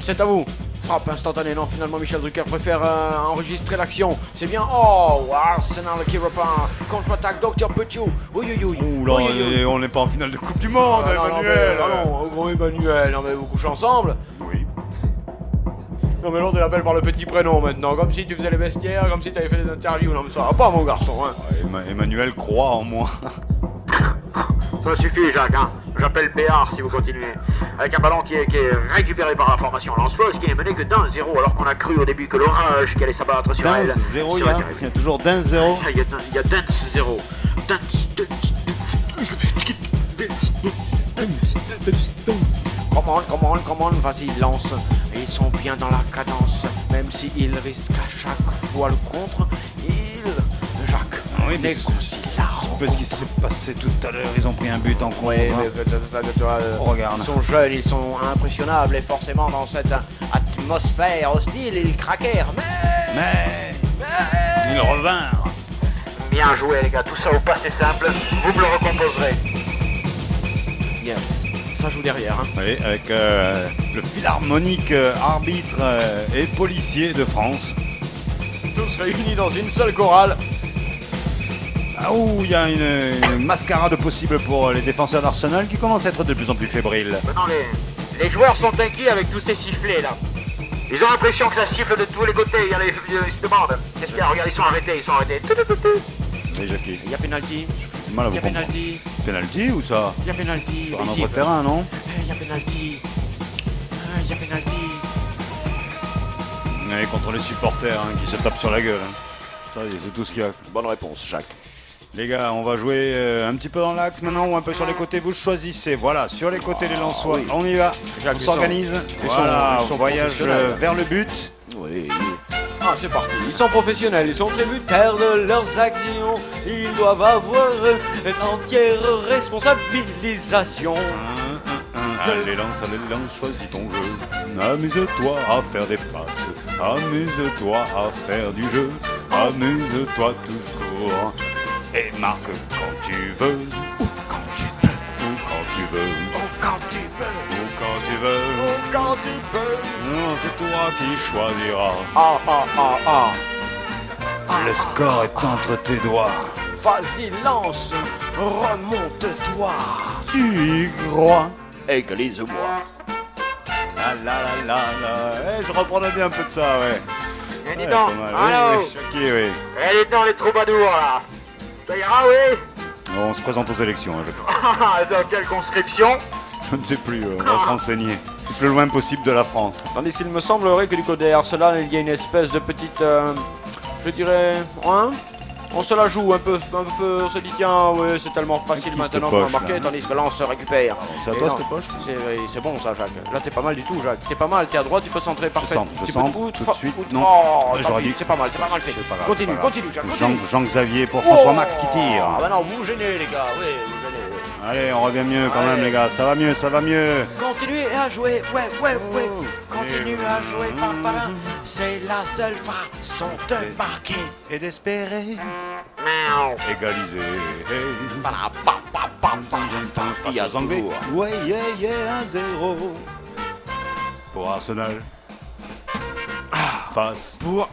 B: c'est à vous. Frappe instantanée, non, finalement Michel Drucker préfère enregistrer l'action. C'est bien, Arsenal qui repart. Contre-attaque, Docteur Petiot.
A: Là, on n'est pas en finale de Coupe du Monde, Emmanuel.
B: Non, grand Emmanuel, on va vous coucher ensemble.
A: Oui.
B: Non mais l'autre il appelle par le petit prénom maintenant, comme si tu faisais les vestiaires, comme si tu avais fait des interviews. Non mais ça va pas mon garçon, hein.
A: Emmanuel croit en moi.
C: Ça suffit, Jacques, hein. J'appelle Béard si vous continuez. Avec un ballon qui est récupéré par la formation lensoise, qui n'est mené que d'1-0, alors qu'on a cru au début que l'orage qui allait s'abattre sur elle.
A: 0, il y a toujours d'1-0.
C: Il y a d'1-0.
B: Come on, vas-y, lance. Ils sont bien dans la cadence, même s'ils risquent à chaque fois le contre. Jacques,
A: oui, mais c'est peu ce qui s'est passé tout à l'heure, ils ont pris un but en contre.
B: Oui, mais
A: regarde.
B: Ils sont jeunes, ils sont impressionnables et forcément dans cette atmosphère hostile, ils craquèrent.
A: Mais ils revinrent.
C: Bien joué les gars, tout ça au passé simple, vous me le recomposerez.
B: Yes, ça joue derrière. Hein.
A: Oui, avec le philharmonique arbitre et policier de France.
B: Tous réunis dans une seule chorale.
A: Ah, où il y a une mascarade possible pour les défenseurs d'Arsenal qui commencent à être de plus en plus fébriles.
C: Maintenant les joueurs sont inquiets avec tous ces sifflets là. Ils ont l'impression que ça siffle de tous les côtés, ils se demandent. Qu'est-ce qu'il y a? Regarde, ils sont arrêtés.
A: Oui, Jackie.
B: Il y a penalty.
A: Il y a penalty. Penalty ou ça?
B: Il y a penalty.
A: Sur un autre terrain, non?
B: Il y a penalty. Il y a penalty.
A: Et contre les supporters hein, qui se tapent sur la gueule. Hein. Ça, c'est tout ce qu'il y a.
B: Bonne réponse, Jacques.
A: Les gars, on va jouer un petit peu dans l'axe maintenant ou un peu sur les côtés. Vous choisissez. Voilà, sur les côtés les Lensois. Oui. On y va.
B: Jacques,
A: on s'organise. Voilà,
B: ils sont
A: voyage vers le but.
B: Oui. Ah, c'est parti. Ils sont professionnels, ils sont tributaires de leurs actions. Ils doivent avoir entière responsabilisation.
A: Allez, lance, choisis ton jeu. Amuse-toi à faire des passes. Amuse-toi à faire du jeu. Amuse-toi toujours. Et marque quand tu veux. Ou quand tu peux. Ou quand tu veux.
B: Ou quand tu veux.
A: Ou quand tu veux.
B: Ou quand tu peux.
A: Non, c'est toi qui choisiras. Le score est entre tes doigts.
B: Vas-y, lance. Remonte-toi.
A: Tu y crois.
B: Église-moi.
A: La. Je reprendrais bien un peu de ça, ouais.
C: Et dis donc, allô.
A: Oui.
C: Et dis donc les troubadours là. Ça ira, oui.
A: On se présente aux élections, hein, je crois.
C: Dans quelle conscription?
A: Je ne sais plus, on va se renseigner. Le plus loin possible de la France.
B: Tandis qu'il me semblerait que du côté Arsenal, il y a une espèce de petite... je dirais... Hein, on se la joue un peu, on se dit tiens, ouais, c'est tellement facile maintenant pour marquer, tandis que là on se récupère.
A: C'est à toi cette poche?
B: C'est bon ça, Jacques. Là t'es pas mal du tout, Jacques. T'es pas mal, t'es à droite, tu peux centrer parfait.
A: Je centre tout de suite. Non,
B: j'aurais dit. C'est pas mal fait. Continue, Jacques.
A: Jean-Xavier pour François Max qui tire.
B: Ah bah non, vous gênez les gars, oui, vous gênez.
A: Allez, on revient mieux quand même les gars, ça va mieux.
B: Continuez à jouer, ouais. Continuez à jouer, papa. C'est la seule façon de marquer.
A: Et d'espérer. Égaliser. Face aux Anglais. Ouais, 1-0. Pour Arsenal. Face.
B: Pour.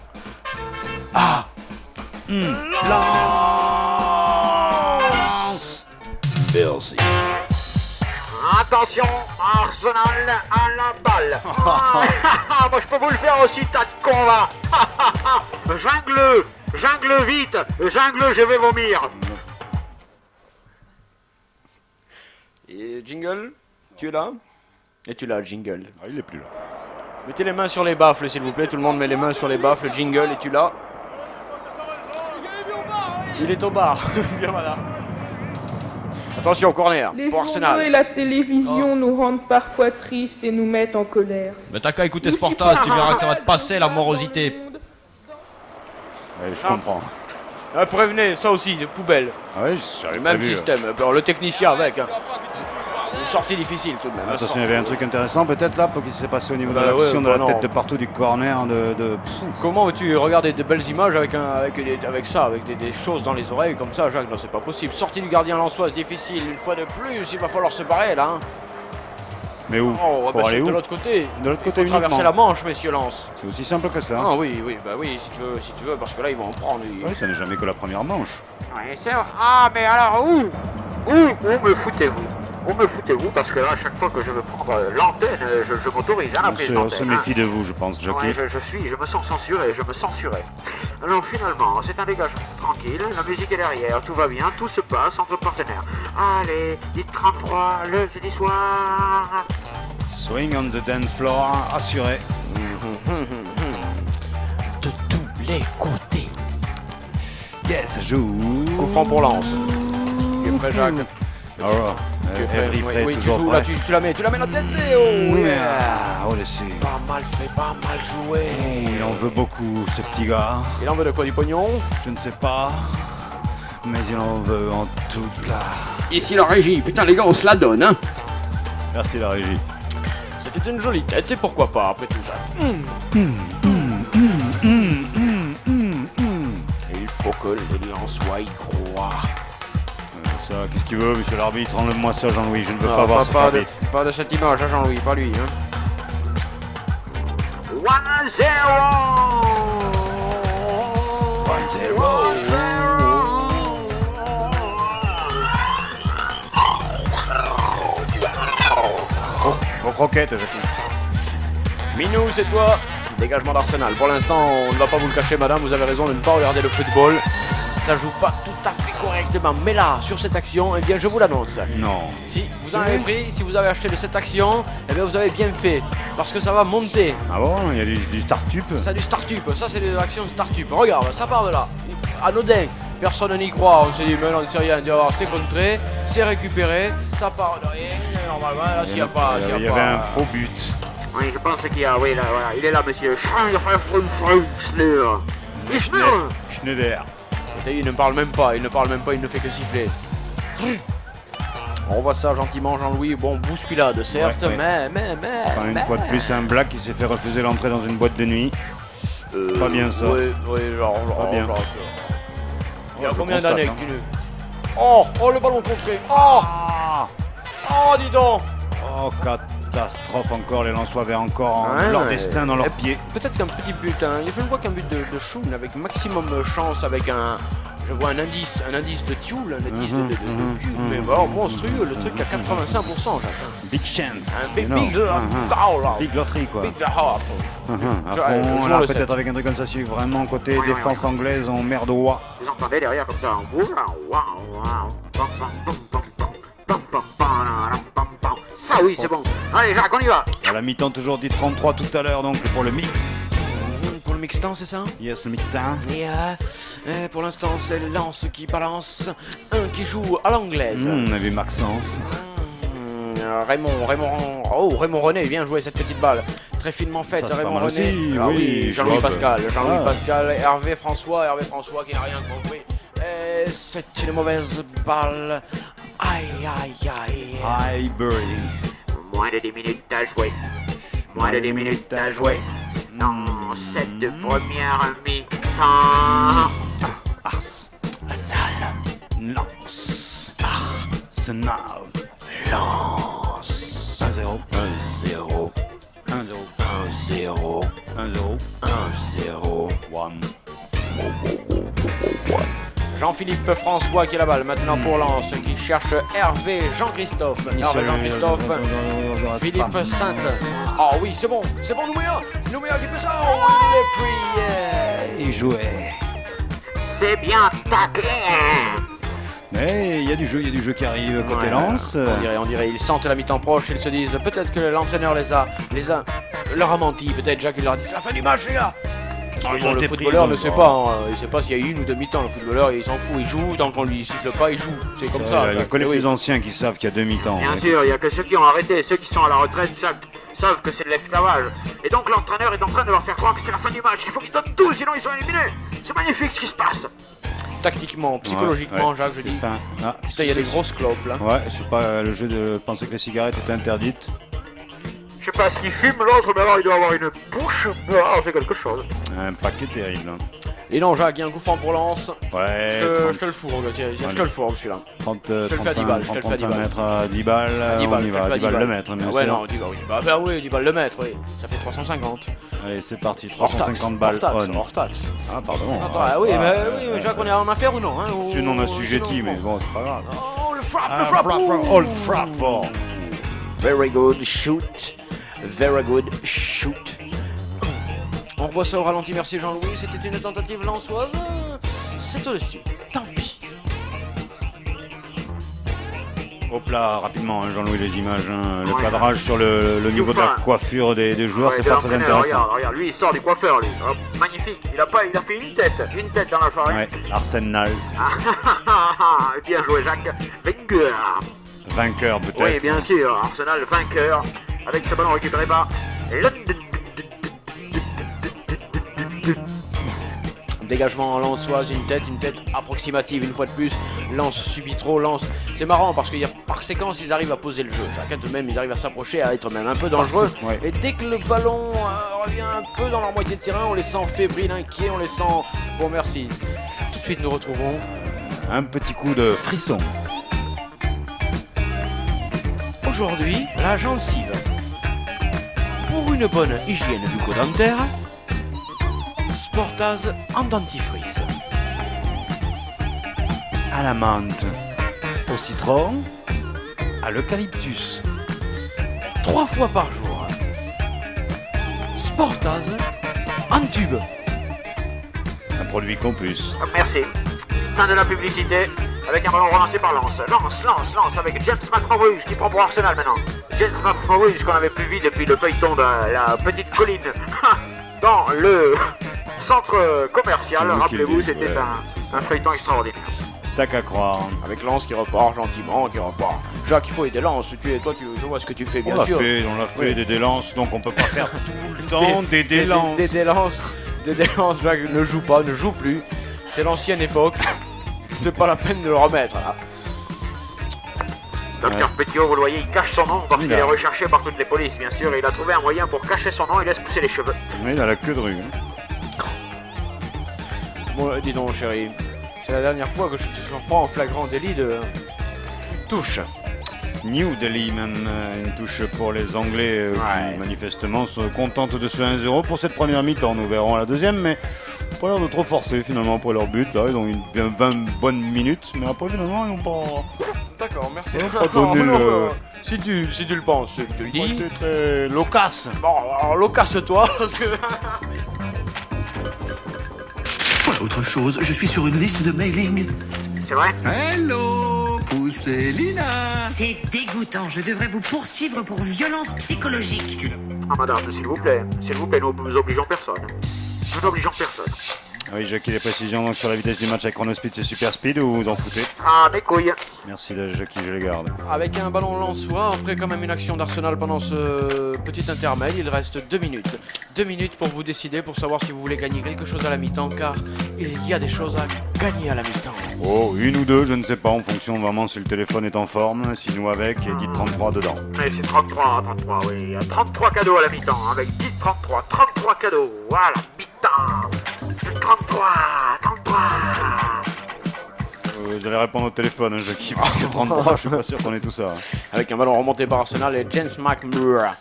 A: Lance. Merci.
C: Attention, Arsenal à la balle. Moi je peux vous le faire aussi, tas de con là. Jungle vite, jungle, je vais vomir.
B: Et Jingle, tu es là? Et tu là, Jingle?
A: Ah, il est plus là.
B: Mettez les mains sur les baffles s'il vous plaît, tout le monde met les mains sur les baffles, Jingle, et tu là? Il est au bar, bien voilà. Attention, corner,
G: Les
B: pour Arsenal.
G: journaux et la télévision nous rendent parfois tristes et nous mettent en colère.
B: Mais t'as qu'à écouter ce portage, tu verras que ça va te passer la morosité.
A: Ouais, je comprends.
B: Prévenez, ça aussi, des poubelles.
A: Ah ouais, c'est
B: le même système. Alors, le technicien avec. Hein. Une sortie difficile tout de même.
A: Attention, il y avait un truc intéressant peut-être là pour qui s'est passé au niveau de l'action de la tête de partout du corner de...
B: Comment veux-tu regarder de belles images avec des choses dans les oreilles comme ça, Jacques? Non, c'est pas possible. Sortie du gardien lensois, difficile. Une fois de plus, il va falloir se barrer là. Hein.
A: Mais où? Pour aller où?
B: De l'autre côté.
A: De l'autre côté uniquement.
B: Traverser la Manche, messieurs Lens.
A: C'est aussi simple que ça.
B: Ah oui, si tu veux, parce que là ils vont en prendre.
A: Oui, ça n'est jamais que la première manche.
C: Oui, c'est vrai. Ah, mais alors où me foutez-vous? Où me foutez-vous? Parce que là, à chaque fois que je veux prendre l'antenne, je m'autorise à la prise
A: On
C: d'antenne.
A: se méfie de vous, je pense, Jackie.
C: Ouais, je me sens censuré, je me censurais. Alors finalement, c'est un dégagement tranquille, la musique est derrière, tout va bien, tout se passe entre partenaires. Allez, dites 33, le jeudi soir.
A: Swing on the dance floor, assuré.
B: De tous les côtés.
A: Yes, joue.
B: Coup franc pour Lens. Tu es prêt, Jacques?
A: Alors,
B: Tu es prêt?
A: every prêt,
B: Oui, tu
A: toujours
B: joues
A: prêt.
B: là, tu la mets la tête, oh yeah.
A: Oh, laissez.
B: Pas mal fait, pas mal joué.
A: Il en veut beaucoup, ce petit gars.
B: Il en veut de quoi, du pognon?
A: Je ne sais pas, mais il en veut en tout cas.
J: Ici la régie, putain les gars, on se la donne, hein.
A: Merci la régie.
B: C'était une jolie tête, et pourquoi pas, après tout, Jacques. Il faut que les Lensois y croient.
A: Ça, qu'est-ce qu'il veut, monsieur l'arbitre? Enlève-moi ça, Jean-Louis, je ne veux
B: Non,
A: pas voir cet
B: pas de,
A: arbitre.
B: pas de cette image, hein, Jean-Louis, pas lui. Hein.
C: 1-0.
A: 1-0. Vos croquettes, Jackie.
B: Minou, c'est toi. Dégagement d'Arsenal. Pour l'instant, on ne va pas vous le cacher, madame, vous avez raison de ne pas regarder le football. Ça joue pas tout à fait correctement. Mais là, sur cette action, eh bien, je vous l'annonce.
A: Non.
B: Si vous en avez pris, si vous avez acheté de cette action, eh bien, vous avez bien fait. Parce que ça va monter.
A: Ah bon? Il y a du start-up?
B: Ça, du start-up. Ça, c'est des actions start-up. Regarde, ça part de là. Anodin. Personne n'y croit. On s'est dit, mais non, c'est rien. C'est contré, c'est récupéré. Ça part de rien. Normalement, là, s'il n'y a pas.
A: Il y avait un faux but.
C: Oui, je pense qu'il y a, oui, là, voilà, il est là, monsieur.
A: Schneider.
B: Il ne parle même pas, il ne fait que siffler. On voit ça gentiment, Jean-Louis. Bon, bousculade, certes,
A: Ouais.
B: mais.
A: Enfin, une fois de plus, un black qui s'est fait refuser l'entrée dans une boîte de nuit. Pas bien ça.
B: Oui, genre.
A: Pas bien.
B: Il y a
A: je
B: combien
A: constate,
B: d'années
A: hein.
B: que tu ne. Oh, le ballon contré. Oh, dis donc.
A: Oh, catastrophe encore. Les Lensois avaient encore
B: Ouais,
A: leur destin dans leurs pieds.
B: Peut-être qu'un petit but, hein. Je ne vois qu'un but de Choun avec maximum chance, avec un. Je vois un indice de Thioul, un indice de cul, mais bon, monstrueux, le truc à 85%, Jacques.
A: Big chance.
B: Un big
A: Big lotterie, quoi.
B: Big
A: À fond,
B: jouons
A: là,
B: le
A: peut-être
B: 7.
A: avec un truc comme ça, si vraiment côté
C: Oui,
A: défense anglaise, on merdoie.
C: Vous entendez derrière comme ça. Ça oui, c'est bon. Allez, Jacques, on y va.
A: À la mi-temps, toujours dit 33 tout à l'heure, donc pour le mix.
B: Pour le mixtant, c'est ça?
A: Yes, le mixtain.
B: Et pour l'instant, c'est Lens qui balance, un qui joue à l'anglaise.
A: On a vu Maxence.
B: Raymond René vient jouer cette petite balle. Très finement faite,
A: Ça, c'est
B: Raymond
A: pas mal
B: René.
A: aussi,
B: Ah
A: oui,
B: Jean-Louis
A: Job.
B: Pascal,
A: Ah.
B: Pascal, Hervé François qui n'a rien compris. Et c'est une mauvaise balle. Aïe.
A: Highbury.
C: Moins de 10 minutes à jouer. Moins de 10 minutes à jouer. Dans cette première mi-temps.
A: Lance. Arsenal. Lance. 1-0. 1-0. 1-0. 1-0. 1.
B: Jean-Philippe François qui a la balle maintenant pour Lens, qui cherche Hervé Jean-Christophe. Philippe Sainte. Oh oui, c'est bon, Nouméa qui fait ça. Oh, et puis.
A: Il jouait.
C: C'est bien taclé.
A: Mais il y a du jeu qui arrive côté
B: Ouais,
A: Lens.
B: On dirait, ils sentent la mi-temps proche, ils se disent peut-être que l'entraîneur leur a menti, peut-être Jacques il leur a dit c'est la fin du match les gars. Parce que bon, le footballeur ne sait pas, hein. Il sait pas s'il y a une ou deux mi-temps, le footballeur il s'en fout, il joue, tant qu'on lui siffle pas, il joue, c'est comme ça.
A: Il y a que les plus anciens qui savent qu'il y a demi-temps.
C: Bien sûr, il n'y a que ceux qui ont arrêté, ceux qui sont à la retraite savent que c'est de l'esclavage. Et donc l'entraîneur est en train de leur faire croire que c'est la fin du match, qu'il faut qu'ils donnent tout, sinon ils sont éliminés. C'est magnifique ce qui se passe.
B: Tactiquement, psychologiquement, Jacques, je dis. Putain, il y a des grosses clopes là.
A: Ouais, c'est pas le jeu de penser que les cigarettes étaient interdites.
C: Je sais pas ce qu'il fume l'autre, mais alors il doit avoir une bouche noire, c'est quelque chose.
A: Un paquet terrible.
B: Et non, Jacques, il y a un coup franc pour Lens.
A: Ouais.
B: Je te le fourgue, tiens, je te le fourgue celui-là.
A: 30,
B: je te le fais à 10 balles, je te le fais à 10 balles.
A: mètres à 10 balles, on y va, 10 balles le mètre.
B: Ah ouais, non, 10 balles, oui. Bah oui, 10 balles le mètre, oui. Ça fait 350.
A: Allez, c'est parti, 350 balles
B: hors taxe.
A: Ah, pardon.
B: Ah oui, mais Jacques, on est en affaire ou non hein,
A: C'est non assujetti, mais bon, c'est pas grave.
B: Oh, le
A: Old Frappford.
B: Very good shoot. Very good shoot. On revoit ça au ralenti, merci Jean-Louis. C'était une tentative lensoise. C'est au-dessus. Tant pis.
A: Hop là, rapidement, hein, Jean-Louis, les images. Hein, le cadrage sur le niveau de la coiffure des joueurs, c'est pas très intéressant.
C: Regarde, lui il sort du coiffeur, lui. Hop, magnifique. Il a fait une tête dans la soirée.
A: Ouais, Arsenal.
C: Bien joué, Jacques. Vainqueur.
A: Vainqueur, peut-être.
C: Oui, bien sûr. Arsenal vainqueur. Avec ce ballon récupéré par London.
B: Dégagement lensoise, une tête approximative une fois de plus. Lance subit trop, Lance. C'est marrant parce qu'il y a par séquence ils arrivent à poser le jeu. Chacun de même ils arrivent à s'approcher, à être même un peu dangereux.
A: Ouais.
B: Et dès que le ballon revient un peu dans leur moitié de terrain, on les sent fébriles, inquiets, on les sent. Bon merci. Tout de suite nous retrouvons
A: un petit coup de frisson.
B: Aujourd'hui, la gencive. Pour une bonne hygiène bucco-dentaire, Sportaz en dentifrice.
A: À la menthe, au citron, à l'eucalyptus.
B: 3 fois par jour. Sportaz en tube.
A: Un produit Compus.
C: Merci. Fin de la publicité. Avec un ballon relancé par Lance. Lance avec James McMorris qui prend pour Arsenal maintenant. James McMorris qu'on avait plus vu depuis le feuilleton de la petite colline dans le centre commercial. Rappelez-vous, c'était un feuilleton extraordinaire.
A: T'as qu'à croire.
B: Avec Lance qui repart gentiment, qui repart. Jacques, il faut aider Lance. Je vois ce que tu fais, bien sûr.
A: On l'a fait, des délances, donc on peut pas faire tout le temps des délances.
B: Des délances, Jacques, ne joue plus. C'est l'ancienne époque. C'est pas la peine de le remettre là.
C: Docteur Petiot, vous le voyez, il cache son nom parce qu'il est recherché par toutes les polices, bien sûr. Et il a trouvé un moyen pour cacher son nom, il laisse pousser les cheveux.
A: Mais il a la queue de rue.
B: Bon, dis donc, chérie. C'est la dernière fois que je te surprends en flagrant délit de touche.
A: New Delhi, même une touche pour les Anglais qui manifestement se contentent de ce 1-0 pour cette première mi-temps. Nous verrons la deuxième, mais pas l'air de trop forcer finalement pour leur but. Là, ils ont bien 20 bonnes minutes, mais après finalement ils n'ont pas.
B: D'accord, merci.
A: Ils n'ont pas donné le.
B: Si tu le penses, je te le dis.
A: C'était très loquace.
B: Bon, alors loquace-toi parce que.
K: Voilà autre chose, je suis sur une liste de mailing.
C: C'est vrai?
K: Hello, Pousselina.
I: C'est dégoûtant, je devrais vous poursuivre pour violence psychologique.
C: Ah madame, s'il vous plaît, nous obligeons personne. Nous n'obligeons personne.
A: Oui, Jackie, les précisions donc sur la vitesse du match avec Chronospeed, c'est super speed ou vous en foutez?
C: Ah, mes couilles.
A: Merci Jackie, je les garde.
B: Avec un ballon lensois, après quand même une action d'Arsenal pendant ce petit intermède, il reste 2 minutes. 2 minutes pour vous décider, pour savoir si vous voulez gagner quelque chose à la mi-temps, car il y a des choses à gagner à la mi-temps.
A: Oh, une ou deux, je ne sais pas, en fonction vraiment si le téléphone est en forme, si nous avec, et dites 33 dedans.
C: Mais c'est 33, oui, il y a 33 cadeaux à la mi-temps, avec 10, 33 cadeaux, voilà, mi-temps. 33.
A: Vous allez répondre au téléphone, hein, Jackie, parce que 33, je suis pas sûr qu'on ait tout ça.
B: Avec un ballon remonté par Arsenal et James McMurray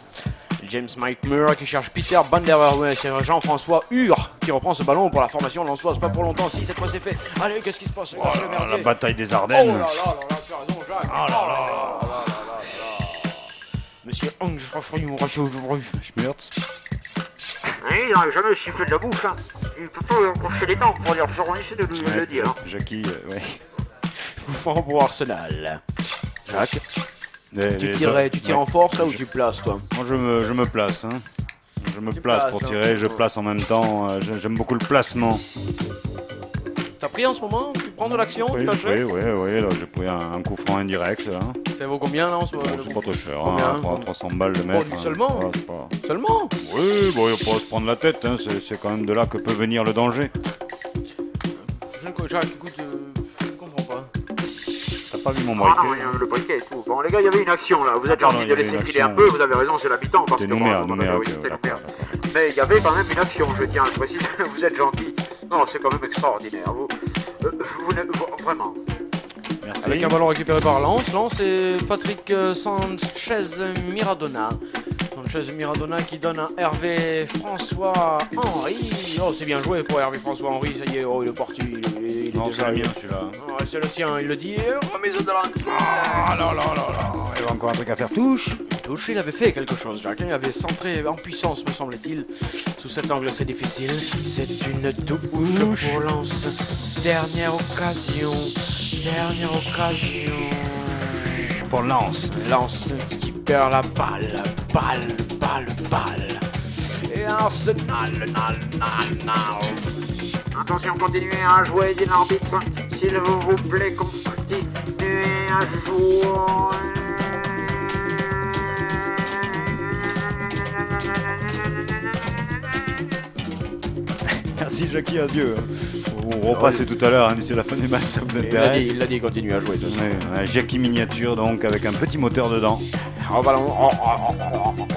B: qui cherche Peter Banderer. Ouais, c'est Jean-François Hur qui reprend ce ballon pour la formation lensoise. Pas pour longtemps, si cette fois c'est fait. Allez, qu'est-ce qui se passe?
A: La bataille des Ardennes.
B: Oh là là, tu as raison, Jacques.
A: Oh là là.
B: Monsieur
A: Schmerz.
C: Il n'arrive jamais à siffler de la bouche. Hein. Il peut pas pencher les dents pour dire. J'essaie de le dire. Hein.
A: Jackie, ouais.
B: Fort pour Arsenal. Jacques, tu tires en force là ou tu places toi?
A: Moi je me place. Hein. Je me place pour tirer, je place en même temps. J'aime beaucoup le placement.
B: T'as pris en ce moment? Tu prends de l'action?
A: Oui, là j'ai pris un coup franc indirect. Là.
B: Ça vaut combien là en ce moment?
A: C'est pas très cher, hein, 300 balles le mètre.
B: Seulement
A: pas...
B: Seulement?
A: Oui, bon, il faut pas se prendre la tête, hein, c'est quand même de là que peut venir le danger.
B: Jacques, écoute, je ne comprends pas.
A: T'as pas vu mon briquet?
C: Ah non, le briquet et tout. Bon les gars, il y avait une action là, vous êtes gentil de laisser filer un peu, vous avez raison, c'est l'habitant.
A: C'était Nouméa.
C: Mais il y avait quand même une action, je tiens à le préciser, vous êtes gentil. Non, c'est quand même extraordinaire, vous vraiment.
A: Merci.
B: Avec un ballon récupéré par Lance et Patrick Sanchez Miradona. Sanchez Miradona qui donne un Hervé François Henry. Oh, c'est bien joué pour Hervé François Henry, ça y est, oh, il est parti. Il est
A: Non,
B: déjà
A: c'est le mien celui-là.
B: Oh, c'est le sien, il le dit. Remise de lance.
A: Ah là là là là. Il y avait encore un truc à faire. Touche.
B: Touche, il avait fait quelque chose, Jacques. Il avait centré en puissance, me semble-t-il. Sous cet angle, c'est difficile. C'est une touche pour Lance. Dernière occasion. Dernière occasion.
A: Pour Lance.
B: Lance qui perd la balle. Balle. Et Arsenal,
C: Attention, continuez à jouer, dit l'arbitre. S'il vous plaît, continuez à jouer.
A: Merci Jackie, adieu. On repasse tout à l'heure, d'ici la fin des matchs, ça vous intéresse.
B: Il a dit, continue à jouer.
A: Ouais, Jackie miniature donc avec un petit moteur dedans.
B: On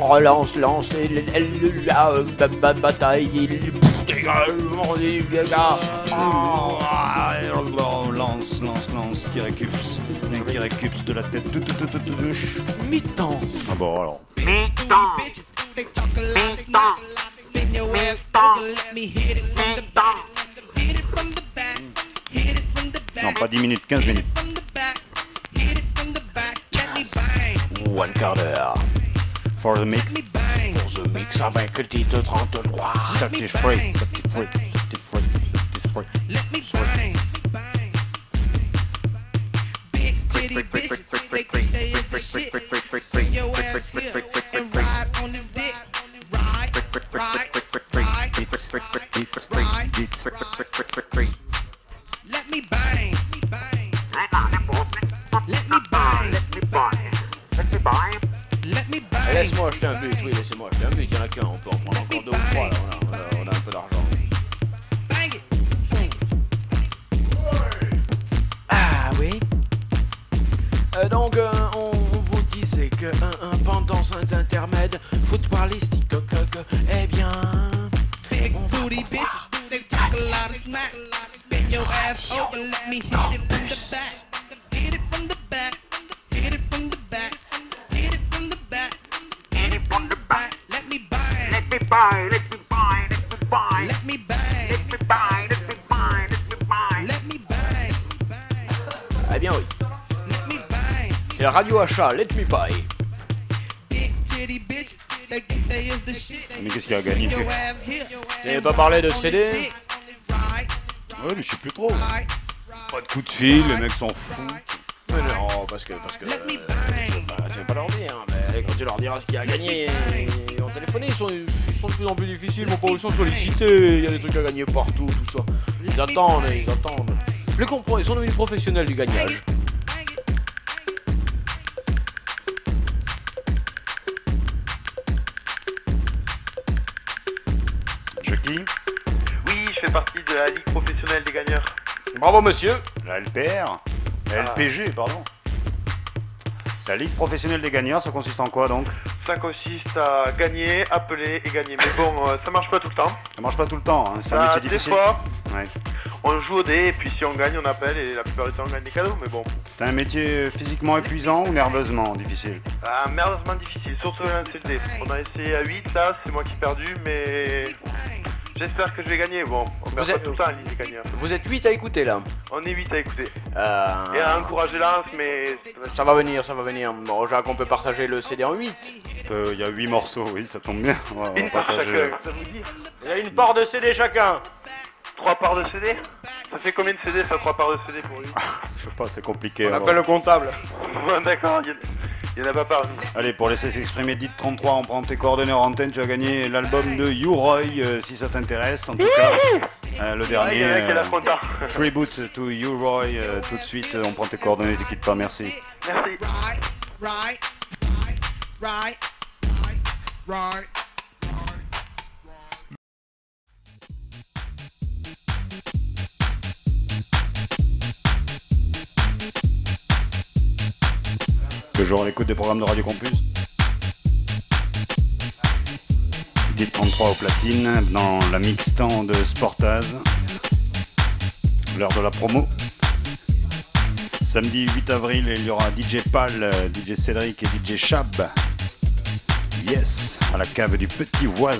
B: relance, lance, la bataille,
A: Lance, qui récupère de la tête, touche.
B: Mi-temps.
A: Ah bon alors. Non, pas 10 minutes, 15 minutes.
B: One quart d'heure.
A: For the mix.
B: Pour The Mix avec le titre 33.
A: Certified.
B: Laisse-moi acheter un but, oui, laissez-moi acheter un but, il y en a qu'un, on peut en prendre encore 2 ou 3 là, on a un peu d'argent. Ah oui. Donc on vous disait que pendant cet intermède footballistique, eh bien, on va pouvoir Eh bien oui. C'est la radio achat, Let Me Buy.
A: Mais qu'est-ce qu'il a gagné?
B: Vous n'avez pas parlé de CD?
A: Ouais, mais je sais plus trop. Pas de coup de fil, les mecs s'en foutent.
B: Mais non, parce que tu veux pas leur dire, mais quand tu leur diras ce qu'il a gagné, en téléphoné, ils sont de plus en plus difficiles, mon pauvre, ils sont sollicités, il y a des trucs à gagner partout, tout ça. Ils attendent. Je les comprends, ils sont devenus professionnels du gagnage.
A: Jackie?
L: Oui, je fais partie de la Ligue professionnelle des gagneurs.
B: Bravo monsieur.
A: La LPR? La LPG, pardon. La Ligue professionnelle des gagneurs, ça consiste en quoi donc?
L: Ça consiste à gagner, appeler et gagner. Mais bon, ça marche pas tout le temps.
A: Ça marche pas tout le temps, hein. C'est un métier difficile.
L: Des fois,
A: ouais.
L: On joue au dé et puis si on gagne, on appelle et la plupart du temps on gagne des cadeaux, mais bon.
A: C'est un métier physiquement épuisant ou nerveusement difficile?
L: Merveilleusement difficile, surtout lancer le dé. On a essayé à 8 là, c'est moi qui ai perdu, mais j'espère que je vais gagner. Bon, on perd pas tout le temps la Ligue des gagneurs.
B: Vous êtes 8 à écouter là.
L: On est 8 à écouter. Et à encourager Lance, mais...
B: Ça va venir. Bon, Jacques, on peut partager le CD en 8.
A: Il y a 8 morceaux, oui, ça tombe bien. On va
L: une part
A: partager.
L: chacun, ça vous dit?
B: Il y a une part de CD chacun.
L: 3 parts de CD? Ça fait combien de CD ça, 3 parts de CD pour lui?
A: Je sais pas, c'est compliqué.
B: On appelle le comptable.
L: Ouais, d'accord, il y en a pas parmi.
A: Allez, pour laisser s'exprimer Dit 33, on prend tes coordonnées en antenne, tu as gagné l'album de U-Roy, si ça t'intéresse, en tout cas. Le dernier, Tribute to U-Roy, tout de suite, on prend tes coordonnées, tu quittes pas, merci.
L: Merci.
A: Toujours à l'écoute des programmes de Radio Campus. Dit 33 au platine, dans la mixtan de Sportaz. L'heure de la promo. Samedi 8 avril, il y aura DJ Pal, DJ Cédric et DJ Chab. Yes, à la cave du petit voisin.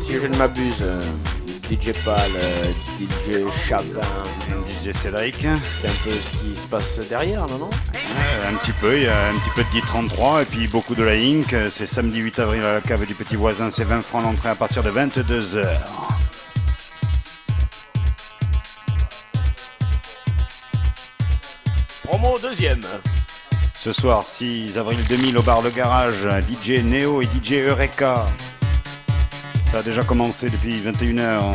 B: Si je ne m'abuse, DJ Pal, DJ Chabin,
A: DJ Cédric.
B: C'est un peu ce qui se passe derrière, non?
A: Un petit peu, il y a un petit peu de 10-33 et puis beaucoup de la Inc. C'est samedi 8 avril à la cave du petit voisin, c'est 20 francs l'entrée à partir de 22h.
B: Promo deuxième.
A: Ce soir, 6 avril 2000 au bar Le Garage, DJ Neo et DJ Eureka. Ça a déjà commencé depuis 21h.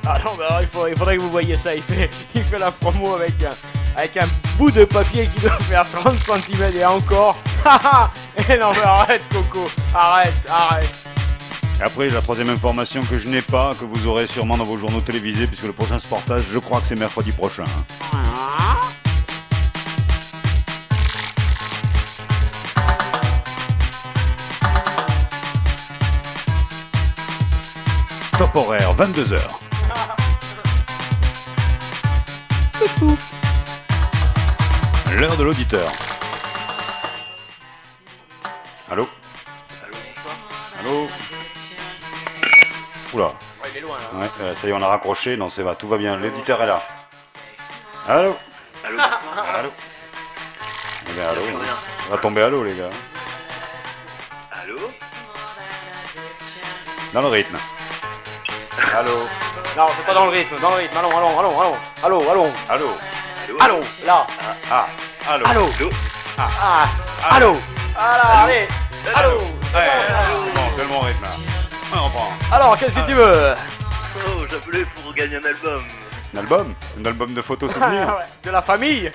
B: Ah non, mais alors il faudrait que vous voyiez ça. Il fait la promo avec un bout de papier qui doit faire 30 cm et encore. Et non, mais arrête, Coco. Arrête.
A: Et après, la troisième information que je n'ai pas, que vous aurez sûrement dans vos journaux télévisés, puisque le prochain Sportage, je crois que c'est mercredi prochain. Top horaire, 22h.
B: C'est tout.
A: L'heure de l'auditeur. Allô? Allô? Oula.
B: Ouais, il est loin là.
A: Ouais, ça y est, on a raccroché. Non, c'est va, tout va bien. L'auditeur est là. Allô?
L: Allô?
A: Allô? Eh bien, allô? On va tomber à l'eau, les gars.
L: Allô?
A: Dans le rythme. Allô?
B: Non, c'est pas dans le rythme. Allons.
A: Allô?
B: Là.
A: Allô?
B: Allô?
A: Ah.
B: Allô? Allez. Allô?
A: Bon, quel bon rythme là. On reprend.
B: Alors, qu'est-ce que tu veux?
L: Oh, j'appelais pour gagner un album.
A: Un album? Un album de photos souvenirs?
B: De la famille?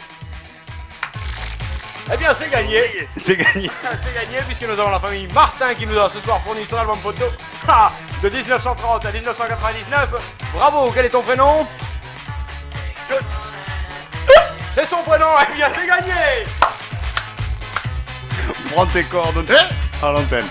B: Eh bien, c'est gagné.
A: C'est gagné.
B: C'est gagné puisque nous avons la famille Martin qui nous a ce soir fourni son album photo de 1930 à 1999. Bravo, quel est ton prénom? C'est son prénom, eh bien c'est gagné.
A: Prends tes coordonnées à l'antenne.